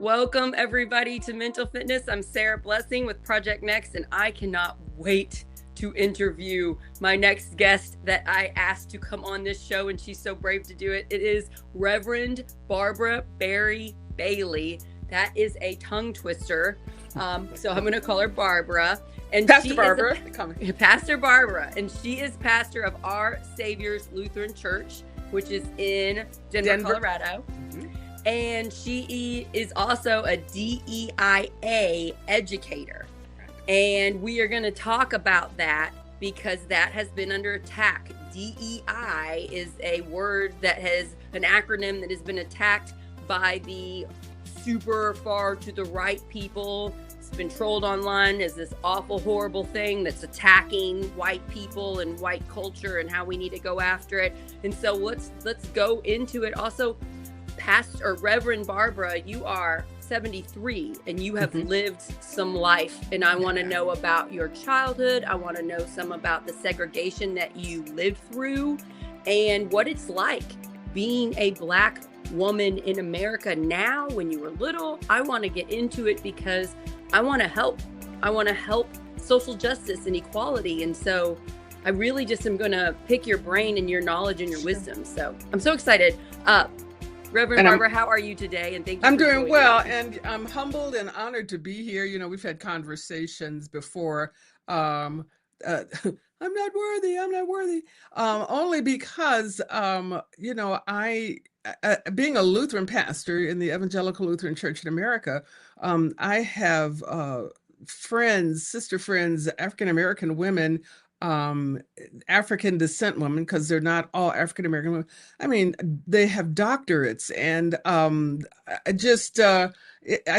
Welcome everybody to Mental Fitness. I'm Sarah Blessing with Project Next, and I cannot wait to interview my next guest that I asked to come on this show, and she's so brave to do it. It is Reverend Barbara Barry Bailey. That is a tongue twister. So I'm going to call her Barbara. And Pastor Barbara. Pastor Barbara. And she is pastor of Our Savior's Lutheran Church, which is in Denver. Colorado. Mm-hmm. And she is also a DEIA educator. And we are going to talk about that because that has been under attack. DEI is a word that has an acronym that has been attacked by the super far to the right people. It's been trolled online as this awful, horrible thing that's attacking white people and white culture and how we need to go after it. And so let's go into it. Also, Reverend Barbara, you are 73 and you have lived some life, and I want to know about your childhood. I want to know some about the segregation that you lived through and what it's like being a Black woman in America now. When you were little, I want to get into it because I want to help social justice and equality. And so I really just am going to pick your brain and your knowledge and your wisdom. So I'm so excited. Reverend Barbara, how are you today? And thank you. I'm doing well, and I'm humbled and honored to be here. You know, we've had conversations before. I'm not worthy. Only because, I being a Lutheran pastor in the Evangelical Lutheran Church in America, I have sister friends, African-American women, African descent women, because they're not all African American women. I mean, they have doctorates, and I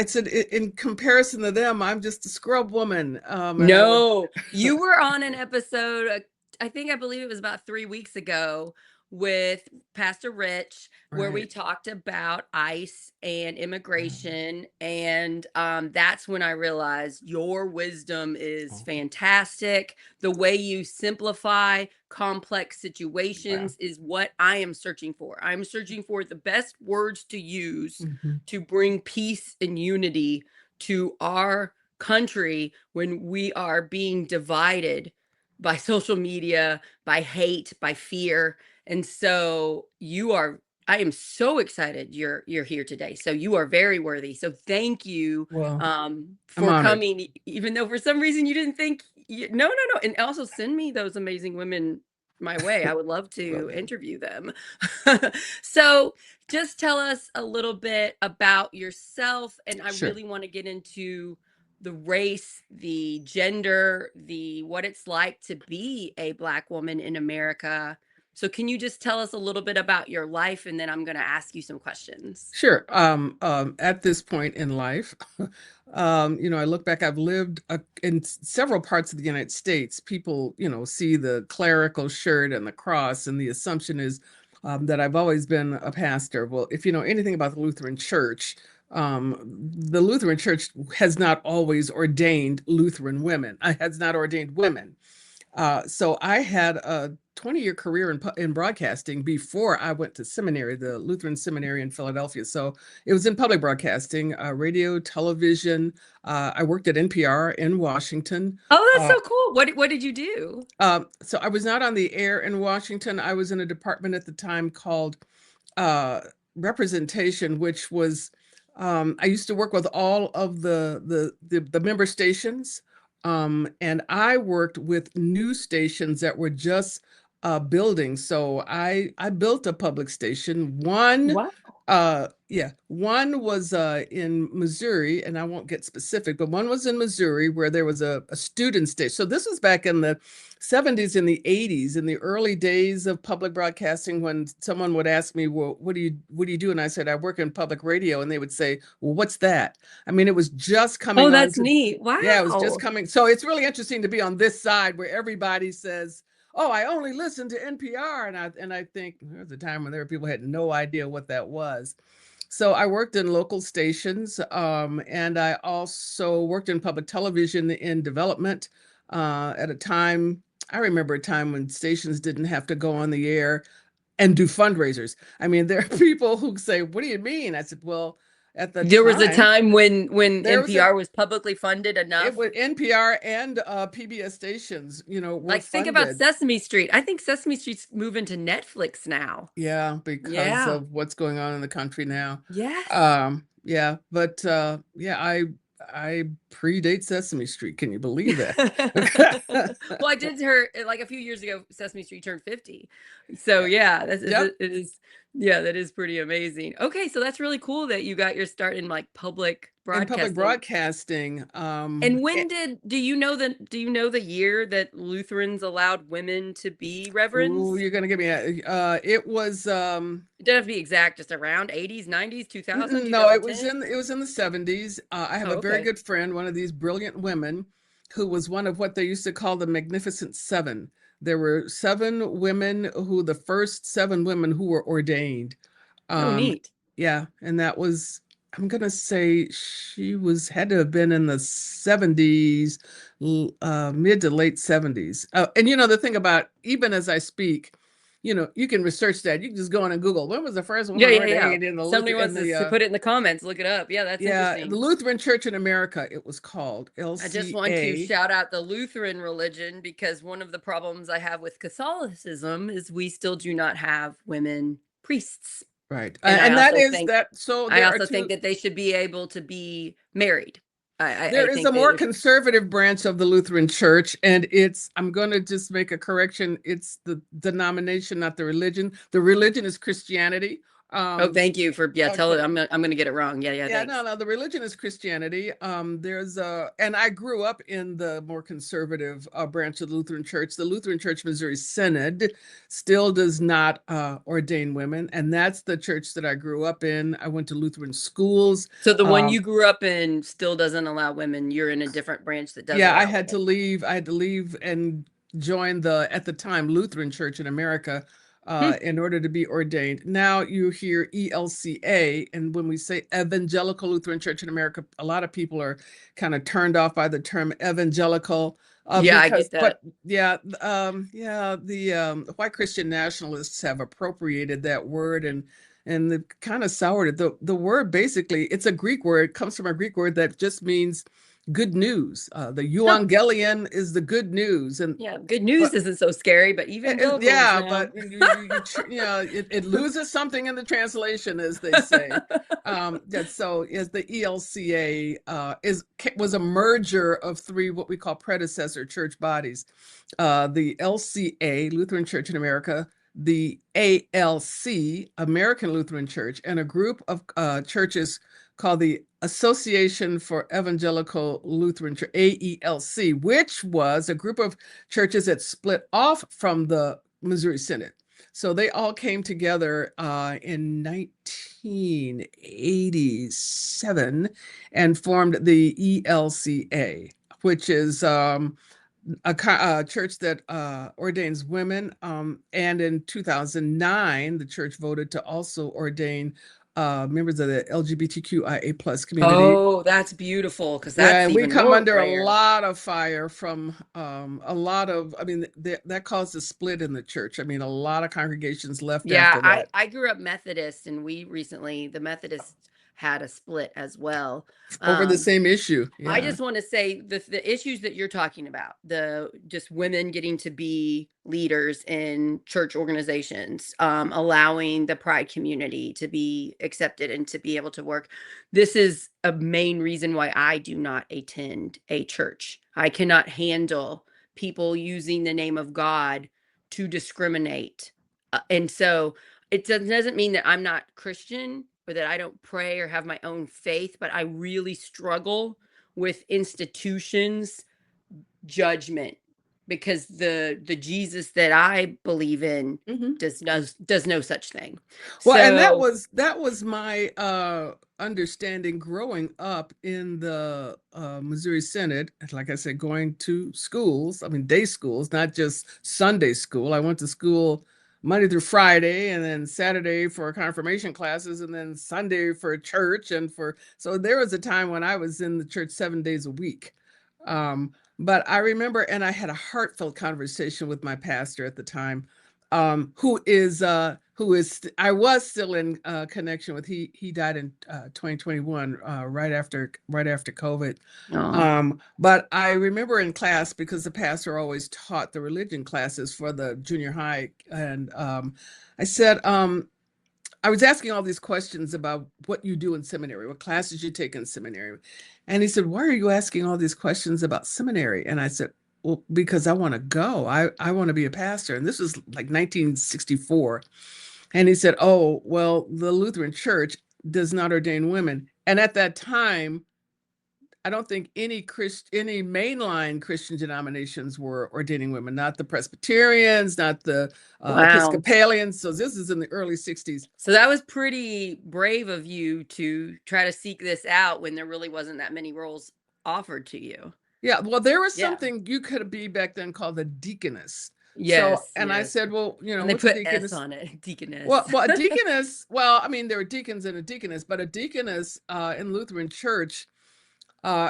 said, in comparison to them, I'm just a scrub woman. No, you were on an episode, I believe it was about 3 weeks ago, with Pastor Rich, where we talked about ICE and immigration. And that's when I realized your wisdom is fantastic. The way you simplify complex situations is what I am searching for. I'm searching for the best words to use to bring peace and unity to our country when we are being divided by social media, by hate, by fear. And so I am so excited you're here today. So you are very worthy. So thank you for coming, even though for some reason you didn't think, no. And also send me those amazing women my way. I would love to interview them. So just tell us a little bit about yourself. And I really want to get into the race, the gender, what it's like to be a Black woman in America. So can you just tell us a little bit about your life, and then I'm going to ask you some questions. Sure. At this point in life, I look back, I've lived in several parts of the United States. People, see the clerical shirt and the cross, and the assumption is that I've always been a pastor. Well, if you know anything about the Lutheran Church, the Lutheran Church has not always ordained Lutheran women. Has not ordained women. So I had a 20-year career in broadcasting before I went to seminary, the Lutheran Seminary in Philadelphia. So it was in public broadcasting, radio, television. I worked at NPR in Washington. Oh, that's so cool. What did you do? So I was not on the air in Washington. I was in a department at the time called representation, which was, I used to work with all of the member stations. And I worked with news stations that were just building. So I built a public station. One was in Missouri, and I won't get specific, but one was in Missouri where there was a student station. So this was back in the 70s and the 80s, in the early days of public broadcasting, when someone would ask me, well, what do you do? And I said, I work in public radio. And they would say, well, what's that? I mean, it was just coming. Oh, that's neat. Wow. Yeah, it was just coming. So it's really interesting to be on this side where everybody says, oh, I only listen to NPR. And I think there was a time when there were people who had no idea what that was. So I worked in local stations, and I also worked in public television in development at a time. I remember a time when stations didn't have to go on the air and do fundraisers. I mean, there are people who say, what do you mean? I said, well, at the There was a time. time when There was a NPR was publicly funded it enough. was NPR and PBS stations, were Like, think about funded. Sesame Street. I think Sesame Street's moving to Netflix now. Yeah, because Yeah. of what's going on in the country now. Yes. Yeah, but yeah, I predate Sesame Street. Can you believe that? Well, I did hear like a few years ago, Sesame Street turned 50. So yeah, Yep. it is, yeah, that is pretty amazing. Okay, so that's really cool that you got your start in like public In public broadcasting. broadcasting, And when do you know the year that Lutherans allowed women to be ooh, reverends? you're gonna give me it was It doesn't have to be exact, just around 80s, 90s, 2000, no, 2010. it was in the 70s. I have Oh, a very okay. good friend, one of these brilliant women, who was one of what they used to call the Magnificent Seven. There were seven women who the first seven women who were ordained. Oh, Um, neat. yeah, and that was, I'm gonna say she was had to have been in the 70s, mid to late 70s. And the thing about, even as I speak, you can research that. You can just go on and Google when was the first Yeah, woman yeah, yeah. ordained in the Somebody Luther in wants us to the put it in the comments. Look it up. Yeah, that's yeah, the interesting. Lutheran Church in America, it was called I just want to LCA. shout out the Lutheran religion because one of the problems I have with Catholicism is we still do not have women priests. Right. And And that is that, so I there are also think two. that they should be able to be married. I There is think a more that conservative branch of the Lutheran Church, and I'm going to just make a correction. It's the denomination, not the religion. The religion is Christianity. oh, Um, thank you for telling okay. I'm gonna get it wrong. Yeah, yeah, Yeah, thanks. no, the religion is Christianity. And I grew up in the more conservative branch of the Lutheran Church. The Lutheran Church Missouri Synod still does not ordain women, and that's the church that I grew up in. I went to Lutheran schools. So the one you grew up in still doesn't allow women. You're in a different branch that does Yeah, allow women. I had to leave and join the, at the time, Lutheran Church in America, Hmm. in order to be ordained. Now you hear ELCA, and when we say Evangelical Lutheran Church in America, a lot of people are kind of turned off by the term evangelical, Yeah, I get but that. yeah, yeah, the white Christian nationalists have appropriated that word, and they've kind of soured it. The word, basically, it's a Greek word, it comes from a Greek word that just means good news. The Huh. euangelion is the good news, and Yeah, good news but isn't so scary, but evangelicals yeah, now. but it loses something in the translation, as they say. So is the ELCA was a merger of three what we call predecessor church bodies: the LCA, Lutheran Church in America, the ALC, American Lutheran Church, and a group of churches called the Association for Evangelical Lutheran Church, AELC, which was a group of churches that split off from the Missouri Synod. So they all came together in 1987 and formed the ELCA, which is a church that ordains women. And in 2009, the church voted to also ordain members of the LGBTQIA plus community. Oh, that's beautiful because Yeah, that's and we even come more under a rare. lot of fire from a lot of, I mean, that caused a split in the church. I mean, a lot of congregations left Yeah, after that. I grew up Methodist and we recently the Methodists had a split as well. Over the Um, same issue. I Yeah. just want to say the issues that you're talking about, the just women getting to be leaders in church organizations, allowing the pride community to be accepted and to be able to work. This is a main reason why I do not attend a church. I cannot handle people using the name of God to discriminate. And so it doesn't mean that I'm not Christian or that I don't pray or have my own faith, but I really struggle with institutions judgment because the Jesus that I believe in Mhm. does no such thing. Well, and So that was my understanding growing up in the Missouri Synod. Like I said, going to schools, I mean day schools, not just Sunday school. I went to school Monday through Friday, and then Saturday for confirmation classes, and then Sunday for church, so there was a time when I was in the church 7 days a week. But I remember, and I had a heartfelt conversation with my pastor at the time, who is I was still in connection with. He died in 2021, right after COVID. Oh, But I remember in class, because the pastor always taught the religion classes for the junior high, and I said, I was asking all these questions about what you do in seminary, what classes you take in seminary. And he said, "Why are you asking all these questions about seminary?" And I said, "Well, because I want to go. I want to be a pastor." And this was like 1964. And he said, "Oh, well, the Lutheran Church does not ordain women." And at that time, I don't think any mainline Christian denominations were ordaining women, not the Presbyterians, not the wow. Episcopalians. So this is in the early 60s. So that was pretty brave of you to try to seek this out when there really wasn't that many roles offered to you. Yeah, well, there was Yeah. something you could be back then called a deaconess. So, Yes, and I yes. said, "Well, And they what's a put S deaconess?" on it, deaconess. Well, a deaconess, well, I mean, there were deacons and a deaconess, but a deaconess in Lutheran Church,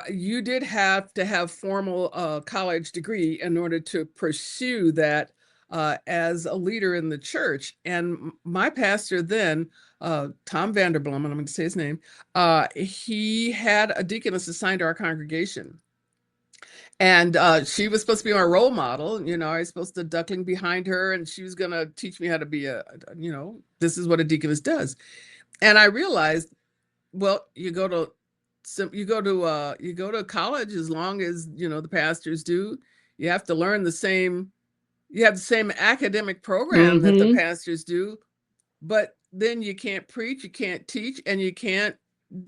you did have to have formal college degree in order to pursue that as a leader in the church. And my pastor then, Tom Vanderblom, and I'm going to say his name, he had a deaconess assigned to our congregation. And she was supposed to be my role model. I was supposed to duckling behind her, and she was going to teach me how to be this is what a deaconess does. And I realized, well, you go to college as long as the pastors do. You have to learn you have the same academic program that the pastors do, but then you can't preach, you can't teach, and you can't you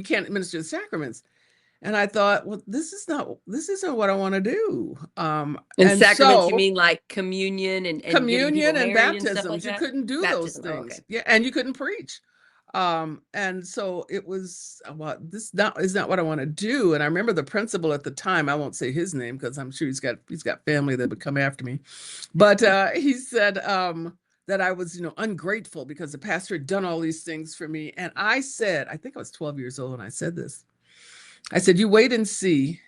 can't administer the sacraments. And I thought, well, this isn't what I want to do. And And sacraments, you so mean like communion and getting people communion and married and stuff like baptisms, you that? couldn't do those Baptism. Oh, okay. things. Yeah, and you couldn't preach. And so it was, well, this is not what I want to do. And I remember the principal at the time, I won't say his name because I'm sure he's got family that would come after me. But he said that I was, ungrateful because the pastor had done all these things for me. And I said, I think I was 12 years old when I said this. I said, "You wait and see.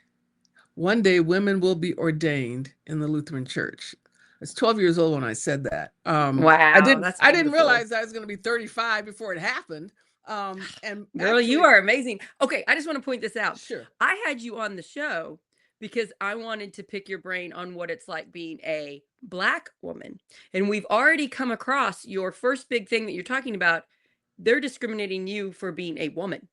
One day women will be ordained in the Lutheran Church." I was 12 years old when I said that. Wow, that's I didn't beautiful. realize I was going to be 35 before it happened. And Girl, you actually, are amazing. Okay, I just want to point this out. sure. I had you on the show because I wanted to pick your brain on what it's like being a Black woman. And we've already come across your first big thing that you're talking about. They're discriminating you for being a woman.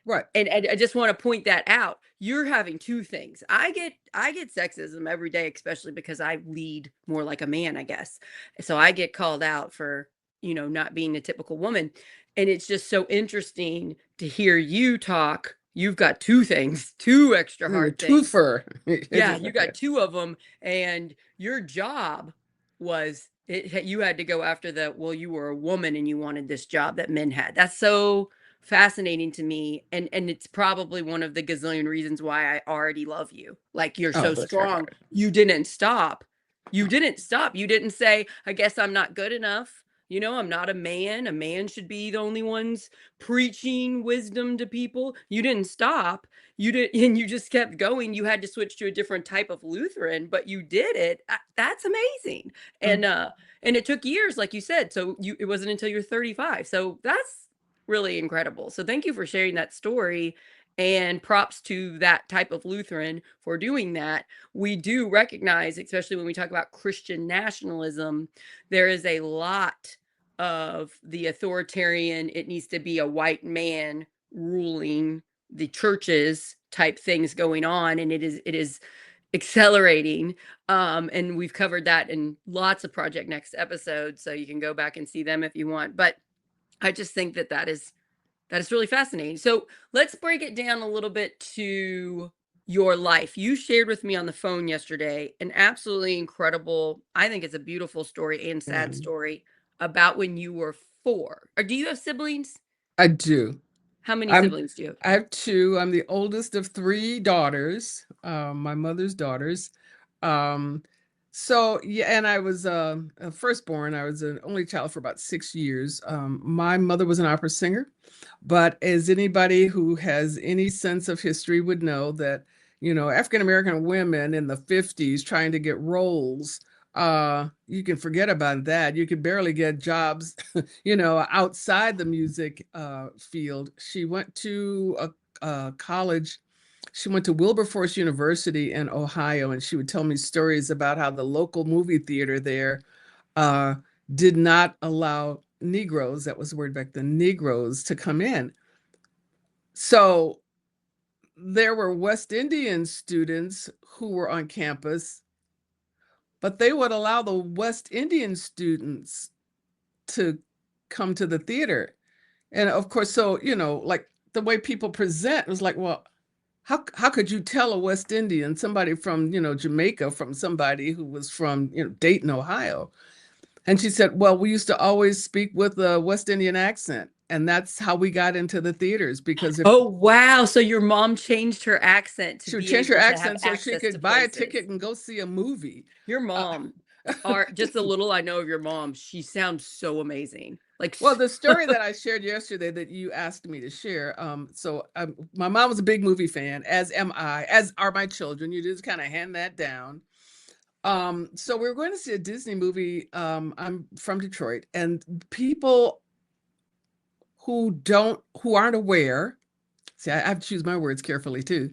Right. And I just want to point that out. You're having two things. I get sexism every day, especially because I lead more like a man, I guess. So I get called out for, not being a typical woman. And it's just so interesting to hear you talk. You've got two things, two extra hard things. Twofer. Yeah, you got two of them, and your job was you had to go after well, you were a woman and you wanted this job that men had. That's so fascinating to me, and it's probably one of the gazillion reasons why I already love you. Like, you're Oh, so bless your strong. heart. You didn't stop. You didn't stop. You didn't say, I guess I'm not good enough. I'm not a man. A man should be the only ones preaching wisdom to people. You didn't stop. You did, and you just kept going. You had to switch to a different type of Lutheran, but you did it. That's amazing. Mm. And it took years, like you said. So it wasn't until you're 35. So that's really incredible. So thank you for sharing that story, and props to that type of Lutheran for doing that. We do recognize, especially when we talk about Christian nationalism, there is a lot of the authoritarian, it needs to be a white man ruling the churches type things going on, and it is accelerating. And we've covered that in lots of Project Next episodes, so you can go back and see them if you want. But I just think that is really fascinating. So let's break it down a little bit to your life. You shared with me on the phone yesterday an absolutely incredible, I think it's a beautiful story and sad story about when you were 4. Or do you have siblings? I do. How many siblings do you have? I have 2. I'm the oldest of 3 daughters, my mother's daughters. So yeah, and I was a firstborn. I was an only child for about 6 years. My mother was an opera singer, but as anybody who has any sense of history would know that, African American women in the 50s trying to get roles You can forget about that. You could barely get jobs, outside the music field. She went to a college. She went to Wilberforce University in Ohio, and she would tell me stories about how the local movie theater there uh, did not allow Negroes, that was the word back then, Negroes to come in. So there were West Indian students who were on campus, but they would allow the West Indian students to come to the theater. And of course, so, like the way people present was like, well, how could you tell a West Indian, somebody from, Jamaica, from somebody who was from, Dayton, Ohio? And she said, well, we used to always speak with a West Indian accent. And that's how we got into the theaters, because if Oh, wow. So your mom changed her accent to she would be change her able to have accent so she access to could buy a places. ticket and go see a movie. Your mom, or just a little I know of your mom, she sounds so amazing. Like, Well, the story that I shared yesterday that you asked me to share. My mom was a big movie fan, as am I, as are my children. You just kind of hand that down. So we were going to see a Disney movie. I'm from Detroit, and people who aren't aware, see, I have to choose my words carefully too.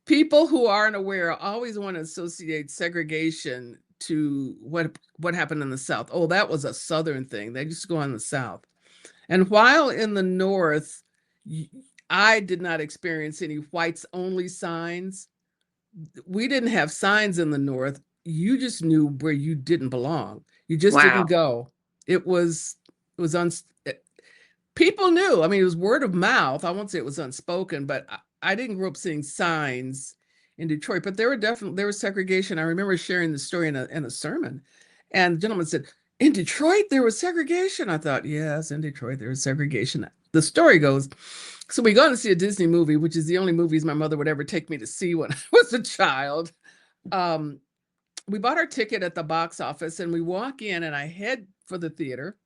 People who aren't aware always want to associate segregation to what happened in the South. Oh, that was a Southern thing. They just go on the South. And while in the North, I did not experience any whites only signs. We didn't have signs in the North. You just knew where you didn't belong. You just didn't wow. go. It was people knew. I mean, it was word of mouth. I won't say it was unspoken, but I didn't grow up seeing signs in Detroit. But there was segregation. I remember sharing the story in a sermon, and the gentleman said, "In Detroit, there was segregation." I thought, yes, in Detroit, there was segregation. The story goes, so we go to see a Disney movie, which is the only movies my mother would ever take me to see when I was a child. Um, we bought our ticket at the box office, and we walk in, and I head for the theater.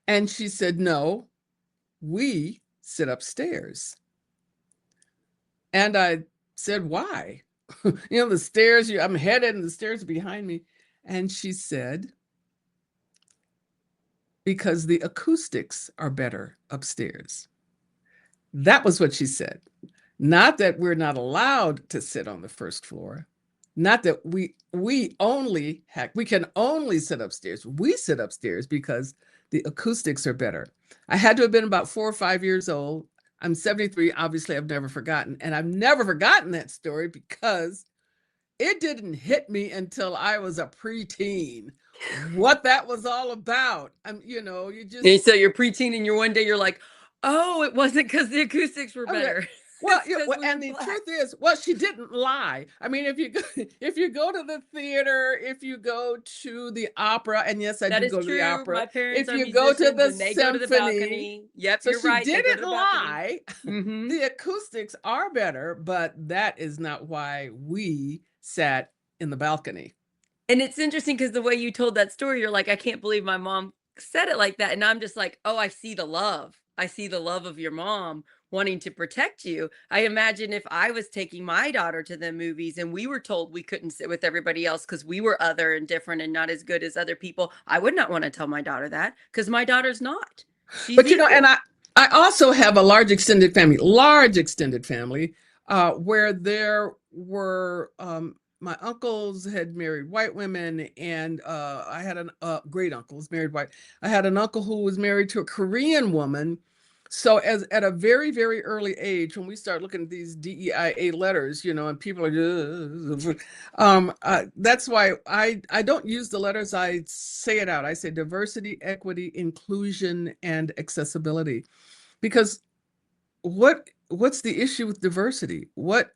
And she said, no, we sit upstairs. And I said, why? The stairs, I'm headed and the stairs behind me. And she said, because the acoustics are better upstairs. That was what she said. Not that we're not allowed to sit on the first floor. Not that we can only sit upstairs. We sit upstairs because the acoustics are better. I had to have been about 4 or 5 years old. I'm 73. Obviously, I've never forgotten. And I've never forgotten that story because it didn't hit me until I was a preteen what that was all about. You just. And so you're preteen and one day you're like, oh, it wasn't because the acoustics were better. Okay. Well, and the truth is, well, she didn't lie. I mean, if you go to the theater, if you go to the opera, and yes, I do go to the opera. My parents If are you go to the and they go to the balcony. Yep, so you're she right. didn't lie. Mm-hmm. The acoustics are better, but that is not why we sat in the balcony. And it's interesting because the way you told that story, you're like, I can't believe my mom said it like that. And I'm just like, oh, I see the love. I see the love of your mom wanting to protect you. I imagine if I was taking my daughter to the movies and we were told we couldn't sit with everybody else because we were other and different and not as good as other people, I would not want to tell my daughter that because my daughter's not. She's But equal. and I also have a large extended family, where there were my uncles had married white women, and I had great uncles married white. I had an uncle who was married to a Korean woman. So as at a very, very early age, when we start looking at these DEIA letters, and people are, that's why I don't use the letters. I say it out. I say diversity, equity, inclusion, and accessibility, because what's the issue with diversity? What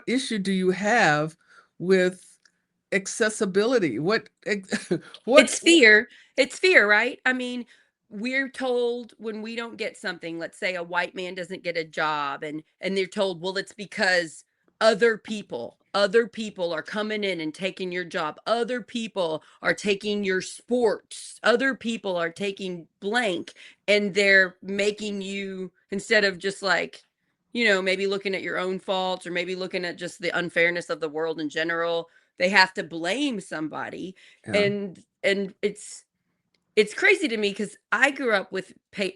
issue do you have with accessibility? It's fear. It's fear, right? I mean, we're told when we don't get something, let's say a white man doesn't get a job and they're told, well, it's because other people are coming in and taking your job. Other people are taking your sports. Other people are taking blank and they're making you instead of just like, maybe looking at your own faults or maybe looking at just the unfairness of the world in general, they have to blame somebody. Yeah. And it's crazy to me because I grew up with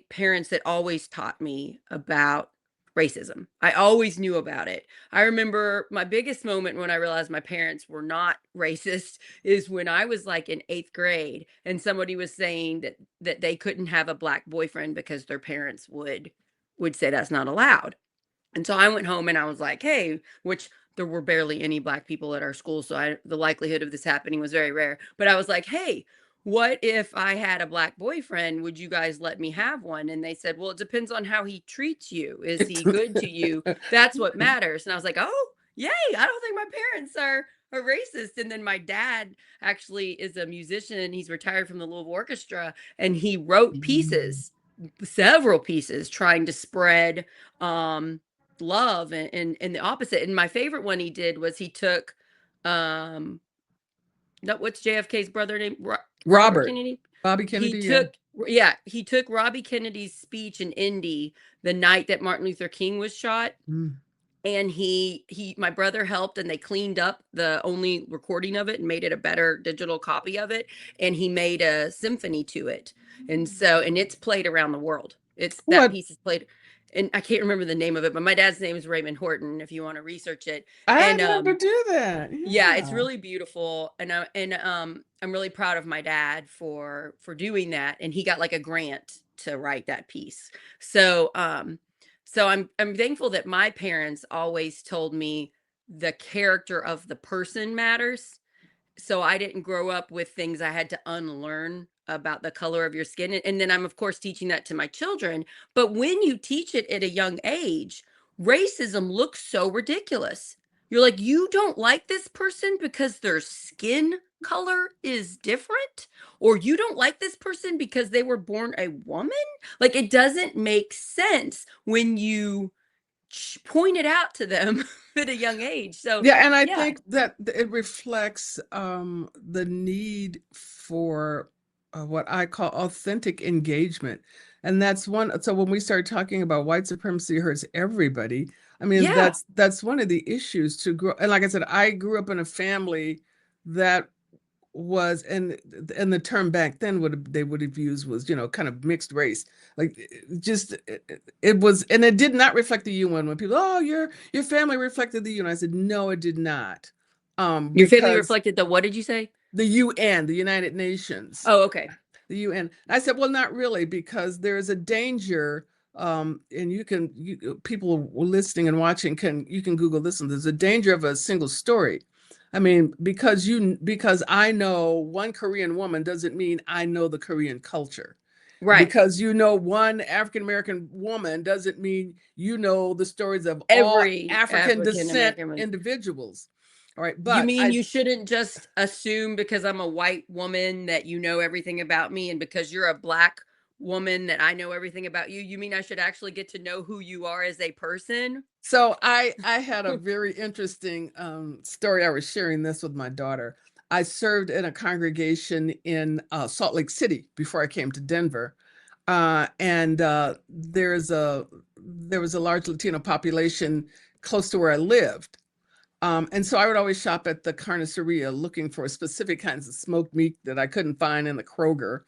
parents that always taught me about racism. I always knew about it. I remember my biggest moment when I realized my parents were not racist is when I was like in 8th grade and somebody was saying that they couldn't have a black boyfriend because their parents would say that's not allowed. And so I went home and I was like, "Hey," which there were barely any black people at our school, so the likelihood of this happening was very rare. But I was like, "Hey, what if I had a black boyfriend? Would you guys let me have one?" And they said, "Well, it depends on how he treats you. Is he good to you? That's what matters." And I was like, "Oh, yay. I don't think my parents are racist." And then my dad actually is a musician. He's retired from the Louisville Orchestra, and he wrote pieces, several pieces, trying to spread love and the opposite. And my favorite one he did was he took um no, what's JFK's brother name? Robert Robert, Kennedy. Bobby He Kennedy. Yeah. took Yeah, he took Robbie Kennedy's speech in Indy the night that Martin Luther King was shot, Mm. and he my brother helped, and they cleaned up the only recording of it and made it a better digital copy of it, and he made a symphony to it. And it's played around the world. It's that What? piece is played, and I can't remember the name of it, but my dad's name is Raymond Horton if you want to research it. I'd And love to do that. yeah, it's Yeah. really beautiful, and I'm really proud of my dad for doing that, and he got like a grant to write that piece. So I'm thankful that my parents always told me the character of the person matters, so I didn't grow up with things I had to unlearn about the color of your skin. And then I'm, of course, teaching that to my children. But when you teach it at a young age, racism looks so ridiculous. You're like, you don't like this person because their skin color is different, or you don't like this person because they were born a woman. Like, it doesn't make sense when you point it out to them at a young age. So, Yeah, and I yeah. think that it reflects the need for what I call authentic engagement. And that's one. So when we start talking about white supremacy hurts everybody, I mean, Yeah. that's one of the issues to grow. And like I said, I grew up in a family that was, and the term back then they would have used was, kind of mixed race. Like just it was, and it did not reflect the UN. When people, oh, your family reflected the UN, I said no, it did not. Your family Because reflected the, what did you say? the UN, the United Nations, Oh, okay. the UN. I said, well, not really, because there is a danger. And people listening and watching you can Google this, and there's a danger of a single story. I mean, because I know one Korean woman doesn't mean I know the Korean culture. Right. Because you know one African American woman doesn't mean you know the stories of all Every African African descent American woman. individuals. All right, You but mean you shouldn't just assume because I'm a white woman that you know everything about me, and because you're a black woman that I know everything about you? You mean I should actually get to know who you are as a person? so I had a very interesting story. I was sharing this with my daughter. I served in a congregation in Salt Lake City before I came to Denver, and there was a large Latino population close to where I lived. And so I would always shop at the carniceria looking for specific kinds of smoked meat that I couldn't find in the Kroger.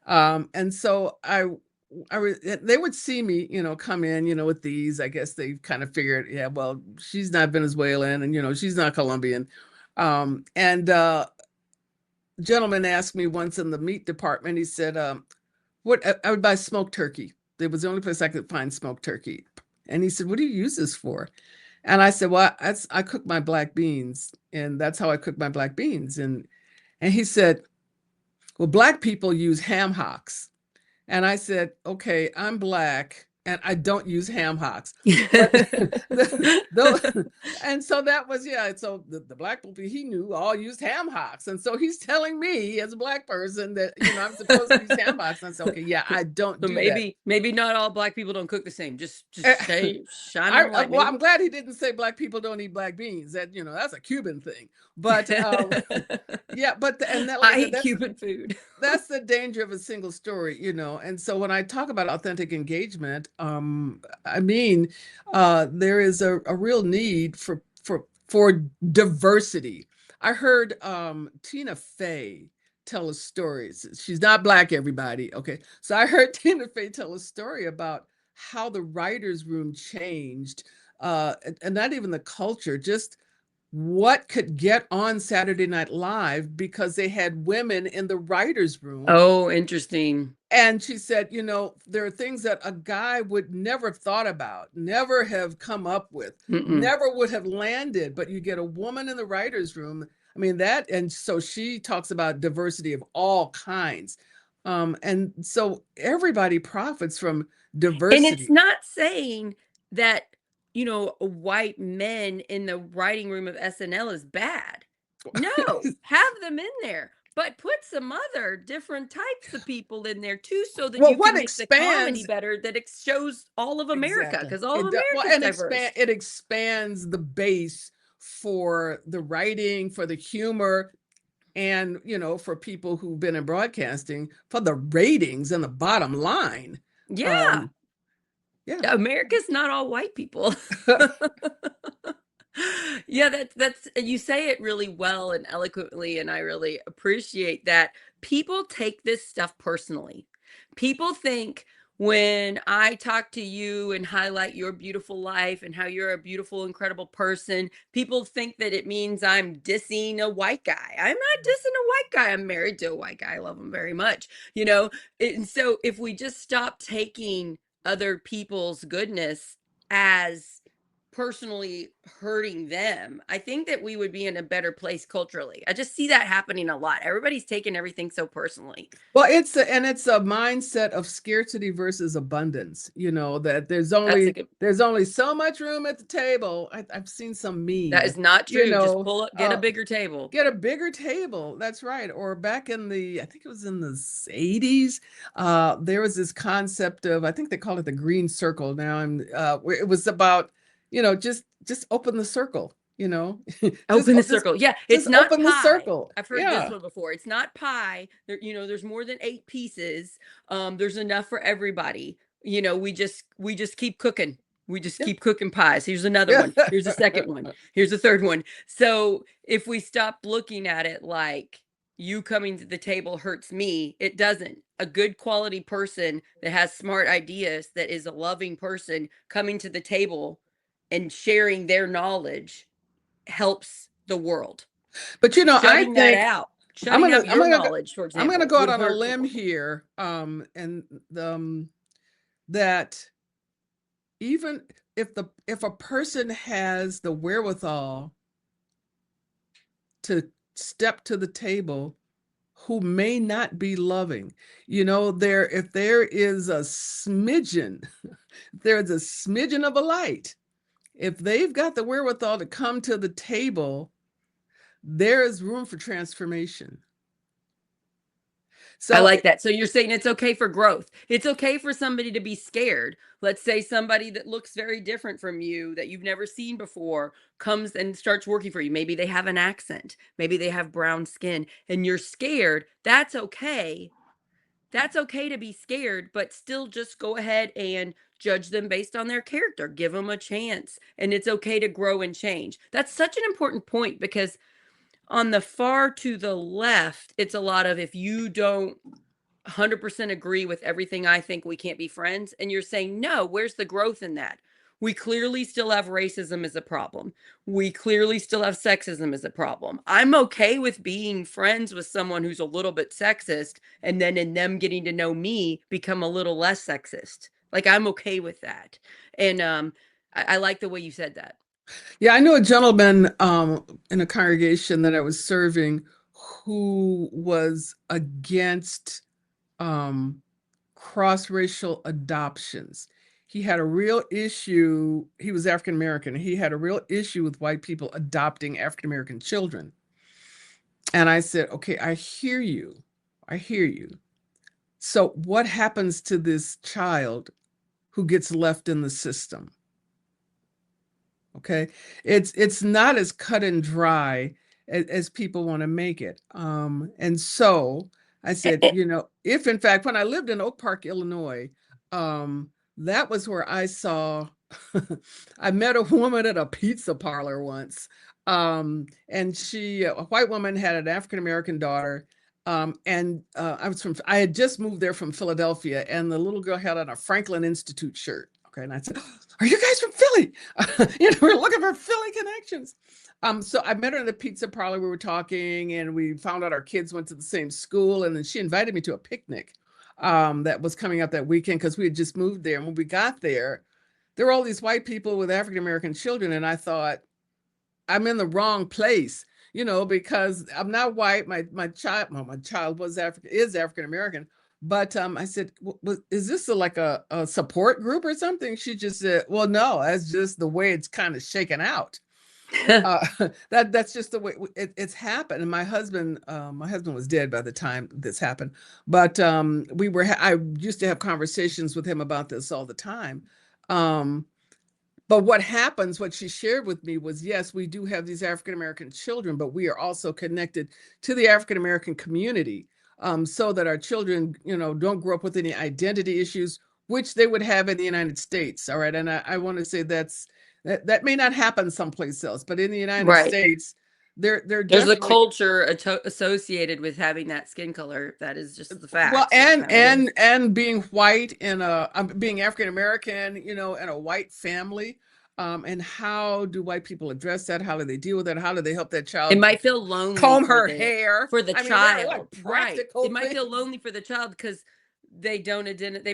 And so they would see me, come in, with these. I guess they kind of figured, yeah, well, she's not Venezuelan, and she's not Colombian. And Gentleman asked me once in the meat department. He said, "What I would buy smoked turkey. It was the only place I could find smoked turkey." And he said, "What do you use this for?" And I said, "Well, I cook my black beans, and that's how I cook my black beans." And he said, "Well, black people use ham hocks." And I said, "Okay, I'm black and I don't use ham hocks." But and so that was, yeah. So the black people he knew all used ham hocks. And so he's telling me as a black person that, I'm supposed to use ham hocks. And I said, okay, yeah, I don't So do that. maybe not all black people don't cook the same. Just shine on the light. Well, Maybe. I'm glad he didn't say black people don't eat black beans. That, that's a Cuban thing. But yeah, and that, like I I said, hate Cuban food. that's the danger of a single story, And so when I talk about authentic engagement, I mean, there is a real need for diversity. I heard Tina Fey tell a story. She's not Black, everybody. Okay. So I heard Tina Fey tell a story about how the writers' room changed, and not even the culture, just what could get on Saturday Night Live because they had women in the writers' room. Oh, interesting. And she said, there are things that a guy would never have thought about, never have come up with, never would have landed. But you get a woman in the writer's room. I mean, and so she talks about diversity of all kinds. And so everybody profits from diversity. And it's not saying that, white men in the writing room of SNL is bad. No, have them in there. But put some other different types of people in there too, so that you can make the comedy better, that it shows all of America, because all of America is diverse. It expands the base for the writing, for the humor, and for people who've been in broadcasting, for the ratings and the bottom line. Yeah. America's not all white people. Yeah, that's you say it really well and eloquently, and I really appreciate that. People take this stuff personally. People think when I talk to you and highlight your beautiful life and how you're a beautiful, incredible person, people think that it means I'm dissing a white guy. I'm not dissing a white guy. I'm married to a white guy. I love him very much, And so if we just stop taking other people's goodness as personally hurting them, I think that we would be in a better place culturally. I just see that happening a lot. Everybody's taking everything so personally. Well, it's a mindset of scarcity versus abundance, that there's only so much room at the table. I've seen some meme. That is not true. Just pull up, get a bigger table. Get a bigger table. That's right. Or back in I think it was in the 80s, there was this concept of, I think they call it the green circle now. It was about, just open the circle, open the circle. Yeah. It's not open pie. The circle. I've heard this one before. It's not pie. There, there's more than 8 pieces. There's enough for everybody. We just keep cooking. We just keep cooking pies. Here's another one. Here's a second one. Here's a third one. So if we stop looking at it like you coming to the table hurts me, it doesn't. A good quality person that has smart ideas, that is a loving person coming to the table and sharing their knowledge helps the world. But shutting I think that out. Shutting out your knowledge, for example. I'm going to go out on a limb here, and that even if a person has the wherewithal to step to the table, who may not be loving, if there is a smidgen, there's a smidgen of a light. If they've got the wherewithal to come to the table, there is room for transformation. So I like that. So you're saying it's okay for growth. It's okay for somebody to be scared. Let's say somebody that looks very different from you, that you've never seen before, comes and starts working for you. Maybe they have an accent. Maybe they have brown skin, and you're scared. That's okay. That's okay to be scared, but still just go ahead and judge them based on their character. Give them a chance. And it's okay to grow and change. That's such an important point, because on the far to the left, it's a lot of, if you don't 100% agree with everything I think, we can't be friends. And you're saying, no, where's the growth in that? We clearly still have racism as a problem. We clearly still have sexism as a problem. I'm okay with being friends with someone who's a little bit sexist, and then in them getting to know me, become a little less sexist. Like, I'm okay with that. And I like the way you said that. Yeah, I knew a gentleman in a congregation that I was serving who was against cross-racial adoptions. He had a real issue. He was African American. He had a real issue with white people adopting African American children. And I said, okay, I hear you. I hear you. So what happens to this child who gets left in the system? Okay, it's not as cut and dry as people want to make it. And so I said, if in fact, when I lived in Oak Park, Illinois, that was where I saw, I met a woman at a pizza parlor once And she, a white woman, had an African American daughter. I had just moved there from Philadelphia, and the little girl had on a Franklin Institute shirt. Okay, and I said, "Are you guys from Philly?" We're looking for Philly connections. So I met her in the pizza parlor. We were talking, and we found out our kids went to the same school, and then she invited me to a picnic that was coming up that weekend because we had just moved there. And when we got there were all these white people with African American children, and I thought, I'm in the wrong place, because I'm not white. My child is African American, but I said, "Is this like a support group or something?" She just said, "Well, no, that's just the way it's kind of shaken out. Uh, that's just the way it's happened." And my husband was dead by the time this happened, but I used to have conversations with him about this all the time. Um, but what she shared with me was, yes, we do have these African American children, but we are also connected to the African American community, so that our children, don't grow up with any identity issues, which they would have in the United States. All right. And I want to say that may not happen someplace else, but in the United Right. States, they're There's a definitely. culture associated with having that skin color. That is just the Well, facts. That's and how it is. and being white being African American, in a white family, and how do white people address that? How do they deal with that? How do they help that It child might feel lonely comb her hair? for the I mean, they're like child, right? practical It might feel things. lonely for the child because they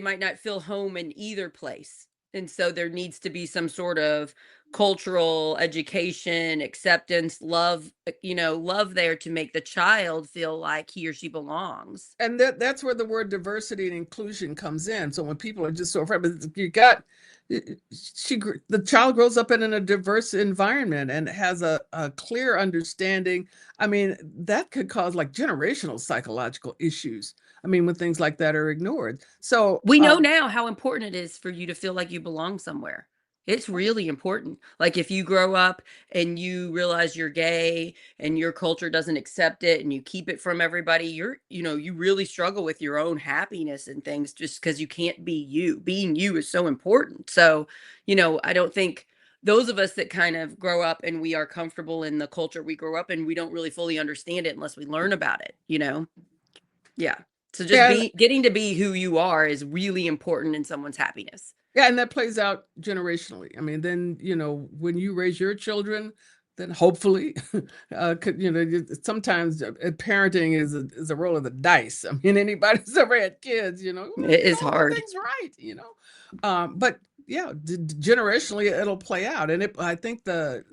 might not feel home in either place. And so there needs to be some sort of cultural education, acceptance, love, love there to make the child feel like he or she belongs. And that's where the word diversity and inclusion comes in. So when people are just so afraid, but you got the child grows up in a diverse environment and has a clear understanding. I mean, that could cause like generational psychological issues. I mean, when things like that are ignored. So We know now how important it is for you to feel like you belong somewhere. It's really important. Like if you grow up and you realize you're gay and your culture doesn't accept it and you keep it from everybody, you really struggle with your own happiness and things just because you can't be you. Being you is so important. So, I don't think those of us that kind of grow up and we are comfortable in the culture we grow up in, we don't really fully understand it unless we learn about it. Yeah. So just and getting to be who you are is really important in someone's happiness. yeah, and that plays out generationally. I mean, then, when you raise your children, then hopefully, sometimes parenting is a roll of the dice. I mean, anybody who's ever had kids, It is do hard. things right. But yeah, generationally it'll play out, and I think the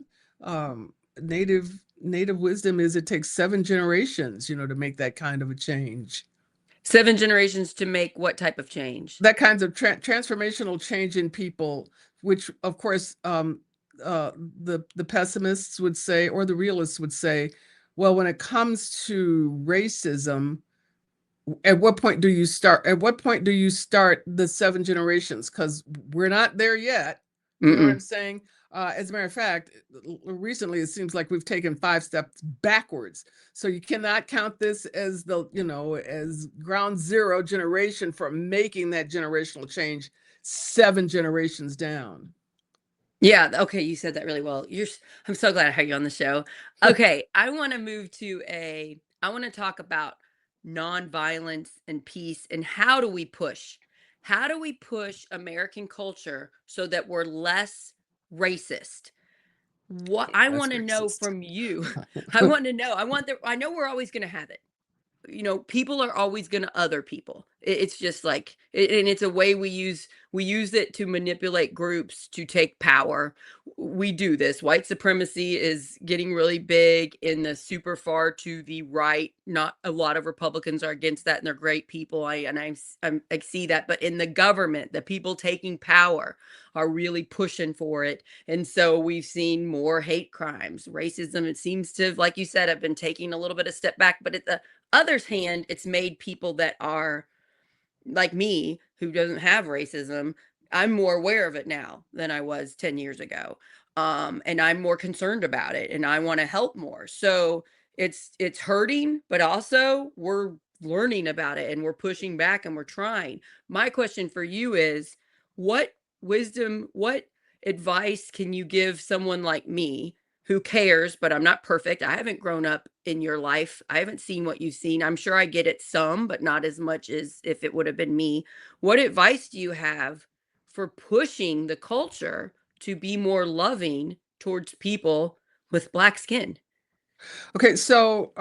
native wisdom is it takes 7 generations, to make that kind of a change. 7 generations to make what type of change? That kinds of transformational change in people, which of course, the pessimists would say, or the realists would say, well, when it comes to racism, at what point do you start? At what point do you start the 7 generations? Because we're not there yet. You know what I'm saying? As a matter of fact, recently it seems like we've taken 5 steps backwards. So you cannot count this as as ground zero generation for making that generational change 7 generations down. Yeah, okay, you said that really well. I'm so glad I had you on the show. Okay, I want to talk about nonviolence and peace and how do we push American culture so that we're less racist? What I That's want to know racist. from you, I want to know. I know we're always going to have it. People are always going to other people. It's just like, and it's a way we use it to manipulate groups to take power. We do this. White supremacy is getting really big in the super far to the right. Not a lot of Republicans are against that, and they're great people. I see that, but in the government, the people taking power are really pushing for it, and so we've seen more hate crimes, racism. It seems to, like you said, have been taking a little bit of step back, but at the other's hand, it's made people that are like me, who doesn't have racism, I'm more aware of it now than I was 10 years ago. And I'm more concerned about it and I want to help more. So it's hurting, but also we're learning about it and we're pushing back and we're trying. My question for you is, what wisdom, what advice can you give someone like me who cares, but I'm not perfect. I haven't grown up in your life. I haven't seen what you've seen. I'm sure I get it some, but not as much as if it would have been me. What advice do you have for pushing the culture to be more loving towards people with black skin? Okay, so